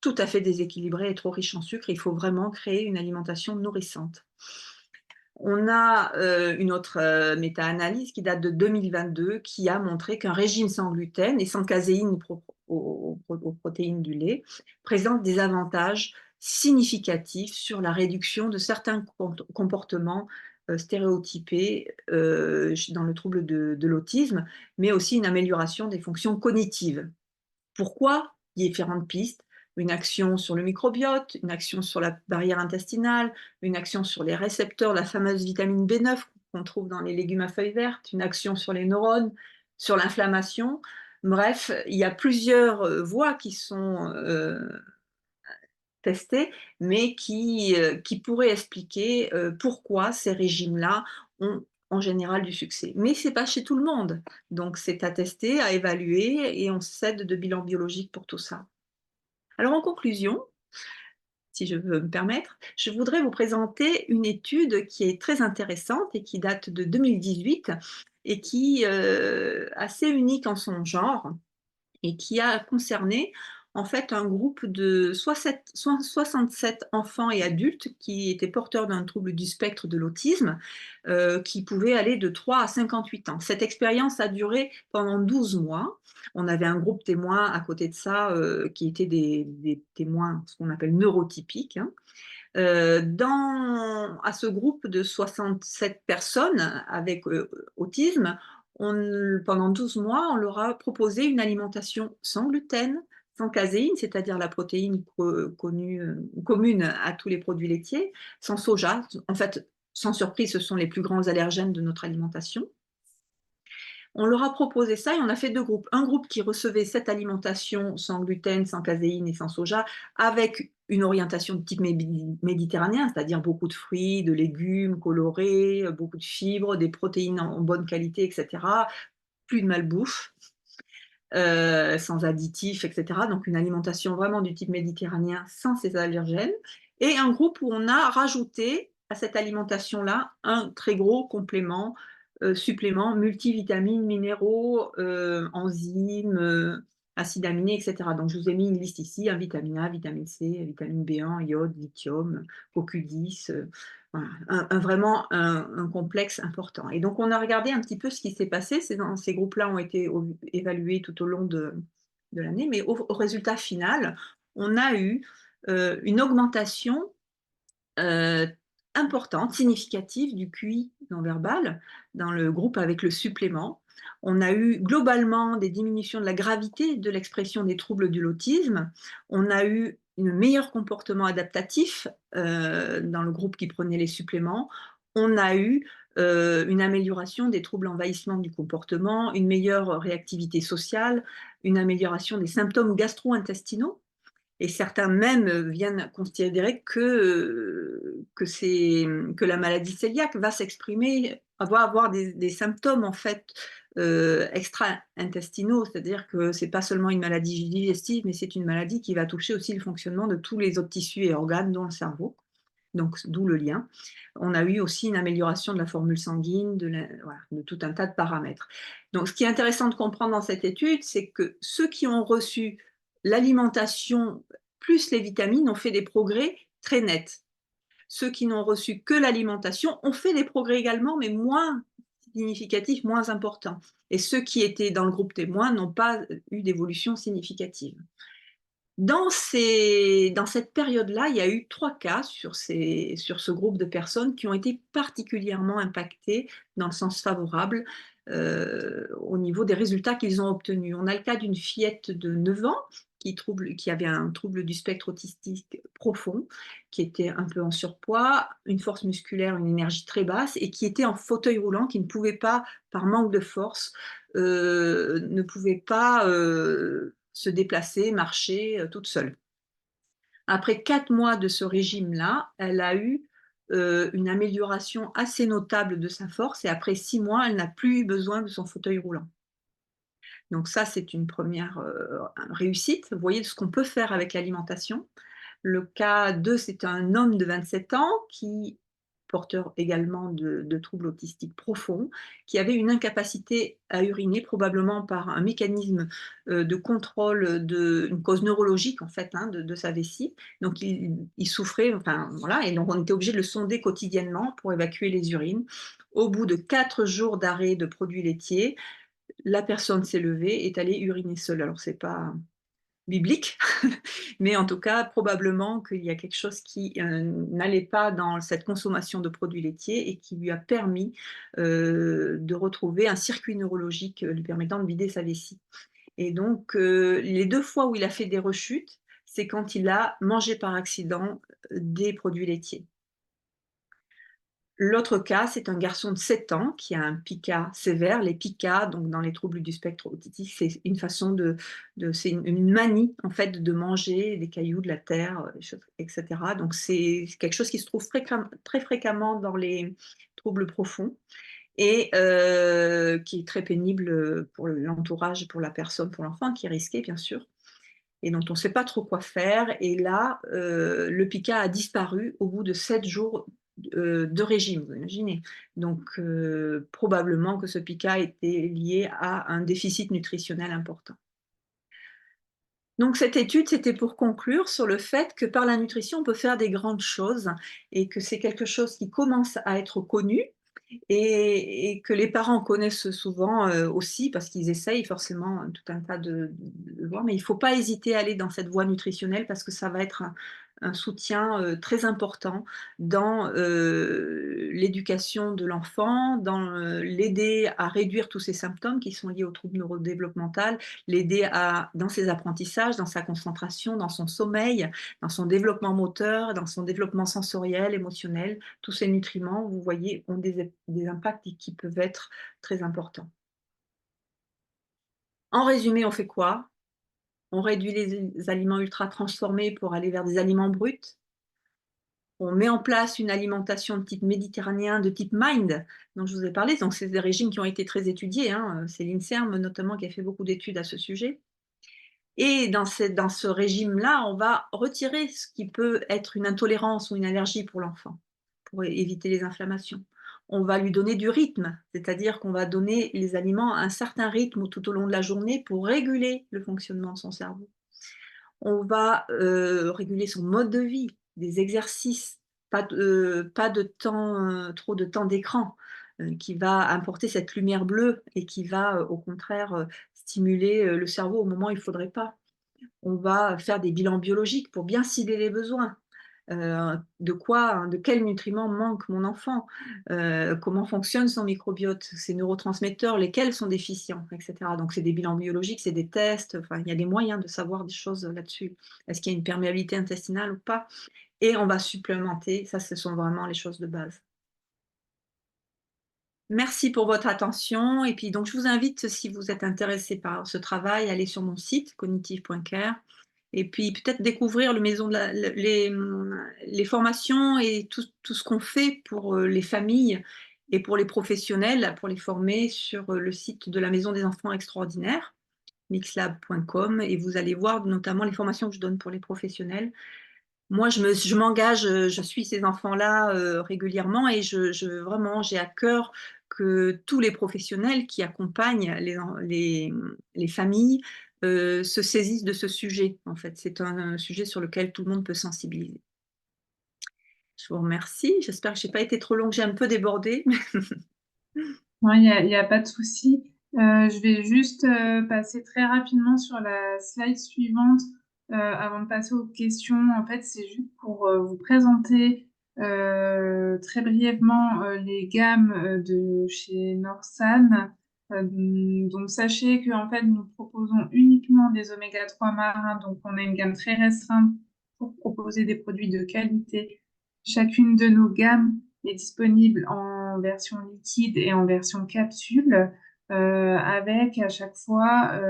tout à fait déséquilibrés et trop riches en sucre. Il faut vraiment créer une alimentation nourrissante. On a une autre méta-analyse qui date de 2022 qui a montré qu'un régime sans gluten et sans caséine aux protéines du lait présente des avantages significatifs sur la réduction de certains comportements stéréotypés dans le trouble de l'autisme, mais aussi une amélioration des fonctions cognitives. Pourquoi? Différentes pistes. Une action sur le microbiote, une action sur la barrière intestinale, une action sur les récepteurs de la fameuse vitamine B9 qu'on trouve dans les légumes à feuilles vertes, une action sur les neurones, sur l'inflammation. Bref, il y a plusieurs voies qui sont testées, mais qui pourraient expliquer pourquoi ces régimes-là ont en général du succès. Mais ce n'est pas chez tout le monde. Donc c'est à tester, à évaluer, et on s'aide de bilans biologiques pour tout ça. Alors en conclusion, si je veux me permettre, je voudrais vous présenter une étude qui est très intéressante et qui date de 2018 et qui est assez unique en son genre et qui a concerné en fait un groupe de 67 enfants et adultes qui étaient porteurs d'un trouble du spectre de l'autisme, qui pouvait aller de 3 à 58 ans. Cette expérience a duré pendant 12 mois. On avait un groupe témoin à côté de ça, qui étaient des témoins, ce qu'on appelle neurotypiques, hein. À ce groupe de 67 personnes avec autisme, pendant 12 mois, on leur a proposé une alimentation sans gluten, sans caséine, c'est-à-dire la protéine commune à tous les produits laitiers, sans soja. En fait, sans surprise, ce sont les plus grands allergènes de notre alimentation. On leur a proposé ça et on a fait deux groupes. Un groupe qui recevait cette alimentation sans gluten, sans caséine et sans soja, avec une orientation de type méditerranéen, c'est-à-dire beaucoup de fruits, de légumes colorés, beaucoup de fibres, des protéines en bonne qualité, etc. Plus de malbouffe, sans additifs, etc. Donc une alimentation vraiment du type méditerranéen sans ces allergènes. Et un groupe où on a rajouté à cette alimentation-là un très gros complément, supplément, multivitamines, minéraux, enzymes, acides aminés, etc. Donc je vous ai mis une liste ici, vitamine A, vitamine C, vitamine B1, iode, lithium, CoQ10, voilà, vraiment un complexe important. Et donc on a regardé un petit peu ce qui s'est passé. Ces groupes-là ont été évalués tout au long de l'année, mais au résultat final, on a eu une augmentation euh, importante, significative du QI non verbal dans le groupe avec le supplément. On a eu globalement des diminutions de la gravité de l'expression des troubles de l'autisme. On a eu un meilleur comportement adaptatif dans le groupe qui prenait les suppléments. On a eu une amélioration des troubles envahissement du comportement, une meilleure réactivité sociale, une amélioration des symptômes gastro-intestinaux. Et certains même viennent considérer que la maladie cœliaque va s'exprimer, va avoir des symptômes en fait extra-intestinaux, c'est-à-dire que c'est pas seulement une maladie digestive, mais c'est une maladie qui va toucher aussi le fonctionnement de tous les autres tissus et organes, dont le cerveau. Donc, d'où le lien. On a eu aussi une amélioration de la formule sanguine, voilà, de tout un tas de paramètres. Donc, ce qui est intéressant de comprendre dans cette étude, c'est que ceux qui ont reçu l'alimentation plus les vitamines ont fait des progrès très nets. Ceux qui n'ont reçu que l'alimentation ont fait des progrès également, mais moins significatifs, moins importants. Et ceux qui étaient dans le groupe témoin n'ont pas eu d'évolution significative. Dans cette période-là, il y a eu 3 cas sur ce groupe de personnes qui ont été particulièrement impactés dans le sens favorable au niveau des résultats qu'ils ont obtenus. On a le cas d'une fillette de 9 ans qui avait un trouble du spectre autistique profond, qui était un peu en surpoids, une force musculaire, une énergie très basse et qui était en fauteuil roulant, qui ne pouvait pas, par manque de force, ne pouvait pas se déplacer, marcher toute seule. Après 4 mois de ce régime-là, elle a eu une amélioration assez notable de sa force et après 6 mois, elle n'a plus eu besoin de son fauteuil roulant. Donc ça, c'est une première réussite. Vous voyez ce qu'on peut faire avec l'alimentation. Le cas 2, c'est un homme de 27 ans qui, porteur également de troubles autistiques profonds, qui avait une incapacité à uriner, probablement par un mécanisme de contrôle d'une cause neurologique en fait, hein, de sa vessie. Donc il souffrait, enfin voilà, et donc on était obligé de le sonder quotidiennement pour évacuer les urines. Au bout de 4 jours d'arrêt de produits laitiers, la personne s'est levée, est allée uriner seule. Alors c'est pas biblique, mais en tout cas, probablement qu'il y a quelque chose qui n'allait pas dans cette consommation de produits laitiers et qui lui a permis de retrouver un circuit neurologique lui permettant de vider sa vessie. Et donc, les 2 fois où il a fait des rechutes, c'est quand il a mangé par accident des produits laitiers. L'autre cas, c'est un garçon de 7 ans qui a un pica sévère. Les picas, donc dans les troubles du spectre autistique, c'est une façon c'est une manie en fait de manger des cailloux, de la terre, des choses, etc. Donc c'est quelque chose qui se trouve très fréquemment dans les troubles profonds et qui est très pénible pour l'entourage, pour la personne, pour l'enfant, qui est risqué bien sûr et dont on ne sait pas trop quoi faire. Et là, le pica a disparu au bout de 7 jours de régime, vous imaginez. Donc, probablement que ce pica était lié à un déficit nutritionnel important. Donc, cette étude, c'était pour conclure sur le fait que par la nutrition, on peut faire des grandes choses et que c'est quelque chose qui commence à être connu, et que les parents connaissent souvent aussi parce qu'ils essayent forcément tout un tas de voies, mais il ne faut pas hésiter à aller dans cette voie nutritionnelle parce que ça va être un soutien très important dans l'éducation de l'enfant, dans l'aider à réduire tous ces symptômes qui sont liés au trouble neurodéveloppemental, l'aider dans ses apprentissages, dans sa concentration, dans son sommeil, dans son développement moteur, dans son développement sensoriel, émotionnel. Tous ces nutriments, vous voyez, ont des impacts qui peuvent être très importants. En résumé, on fait quoi? On réduit les aliments ultra transformés pour aller vers des aliments bruts. On met en place une alimentation de type méditerranéen, de type MIND, dont je vous ai parlé. Donc, c'est des régimes qui ont été très étudiés, hein. C'est l'INSERM notamment qui a fait beaucoup d'études à ce sujet. Et dans ce régime-là, on va retirer ce qui peut être une intolérance ou une allergie pour l'enfant, pour éviter les inflammations. On va lui donner du rythme, c'est-à-dire qu'on va donner les aliments à un certain rythme tout au long de la journée pour réguler le fonctionnement de son cerveau. On va réguler son mode de vie, des exercices, pas de temps, trop de temps d'écran, qui va apporter cette lumière bleue et qui va, au contraire, stimuler, le cerveau au moment où il ne faudrait pas. On va faire des bilans biologiques pour bien cibler les besoins. De quels nutriments manque mon enfant, comment fonctionne son microbiote, ses neurotransmetteurs, lesquels sont déficients, etc. Donc c'est des bilans biologiques, c'est des tests, enfin il y a des moyens de savoir des choses là-dessus. Est-ce qu'il y a une perméabilité intestinale ou pas? Et on va supplémenter, ça ce sont vraiment les choses de base. Merci pour votre attention et puis donc je vous invite, si vous êtes intéressé par ce travail, à aller sur mon site cognitive.care et puis peut-être découvrir le maison de les formations et tout ce qu'on fait pour les familles et pour les professionnels, pour les former sur le site de la Maison des enfants extraordinaires, mixlab.com, et vous allez voir notamment les formations que je donne pour les professionnels. Moi, je m'engage, je suis ces enfants-là régulièrement et vraiment, j'ai à cœur que tous les professionnels qui accompagnent les familles se saisissent de ce sujet. En fait, c'est un sujet sur lequel tout le monde peut sensibiliser. Je vous remercie. J'espère que je n'ai pas été trop longue. J'ai un peu débordé. Non, y a pas de souci. Je vais juste passer très rapidement sur la slide suivante avant de passer aux questions. En fait, c'est juste pour vous présenter très brièvement les gammes de chez Norsan. Donc, sachez que en fait, nous proposons uniquement des oméga 3 marins. Donc, on a une gamme très restreinte pour proposer des produits de qualité. Chacune de nos gammes est disponible en version liquide et en version capsule, avec à chaque fois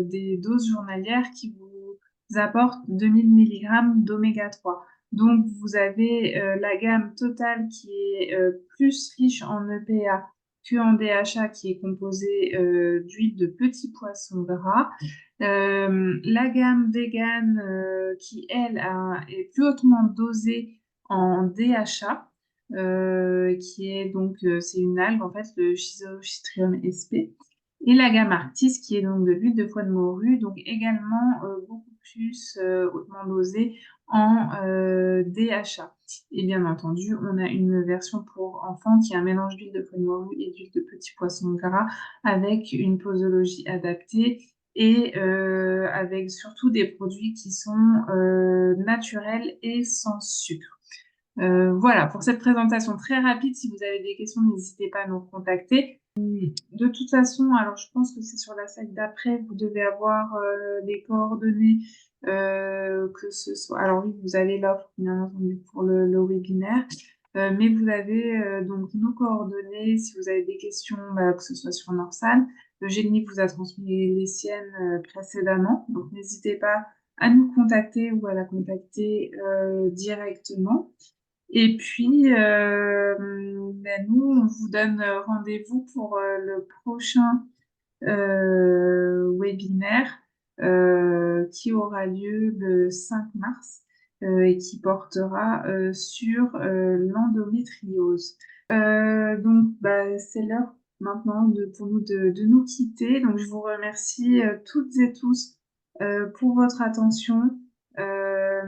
des doses journalières qui vous apportent 2000 mg d'oméga 3. Donc, vous avez la gamme totale qui est plus riche en EPA que en DHA, qui est composée d'huile de petits poissons gras. La gamme vegan qui, elle, est plus hautement dosée en DHA, qui est donc, c'est une algue, en fait, le Schizochytrium sp. Et la gamme Arctis, qui est donc de l'huile de foie de morue, donc également beaucoup plus hautement dosée en DHA. Et bien entendu, on a une version pour enfants qui est un mélange d'huile de foie de morue et d'huile de petits poissons gras avec une posologie adaptée et avec surtout des produits qui sont naturels et sans sucre. Voilà, pour cette présentation très rapide, si vous avez des questions, n'hésitez pas à nous contacter. De toute façon, alors je pense que c'est sur la slide d'après, vous devez avoir les coordonnées, que ce soit. Alors oui, vous avez l'offre, bien entendu, pour le webinaire, mais vous avez donc nos coordonnées si vous avez des questions, que ce soit sur Norsal. Eugénie vous a transmis les siennes précédemment, donc n'hésitez pas à nous contacter ou à la contacter directement. Et puis, ben, nous, on vous donne rendez-vous pour le prochain webinaire qui aura lieu le 5 mars et qui portera sur l'endométriose. Donc, bah, c'est l'heure maintenant pour nous de nous quitter. Donc, je vous remercie toutes et tous pour votre attention.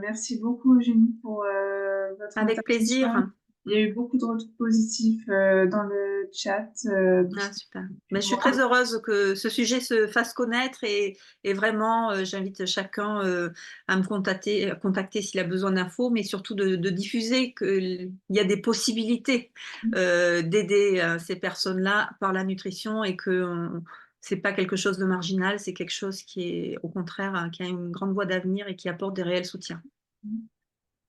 Merci beaucoup, Eugénie, pour votre Avec intervention. plaisir. Il y a eu beaucoup de retours positifs dans le chat. De ce Ah, que super. j'ai Mais pu je suis voir. très heureuse que ce sujet se fasse connaître et vraiment, j'invite chacun à me contacter s'il a besoin d'infos, mais surtout de diffuser qu'il y a des possibilités d'aider ces personnes-là par la nutrition et que c'est pas quelque chose de marginal, c'est quelque chose qui est au contraire, qui a une grande voie d'avenir et qui apporte des réels soutiens.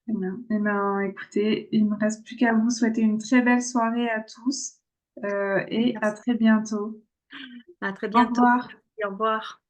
Très bien. Eh ben, écoutez, il ne me reste plus qu'à vous souhaiter une très belle soirée à tous et à Merci. très bientôt. À très Au bientôt. revoir. Au revoir.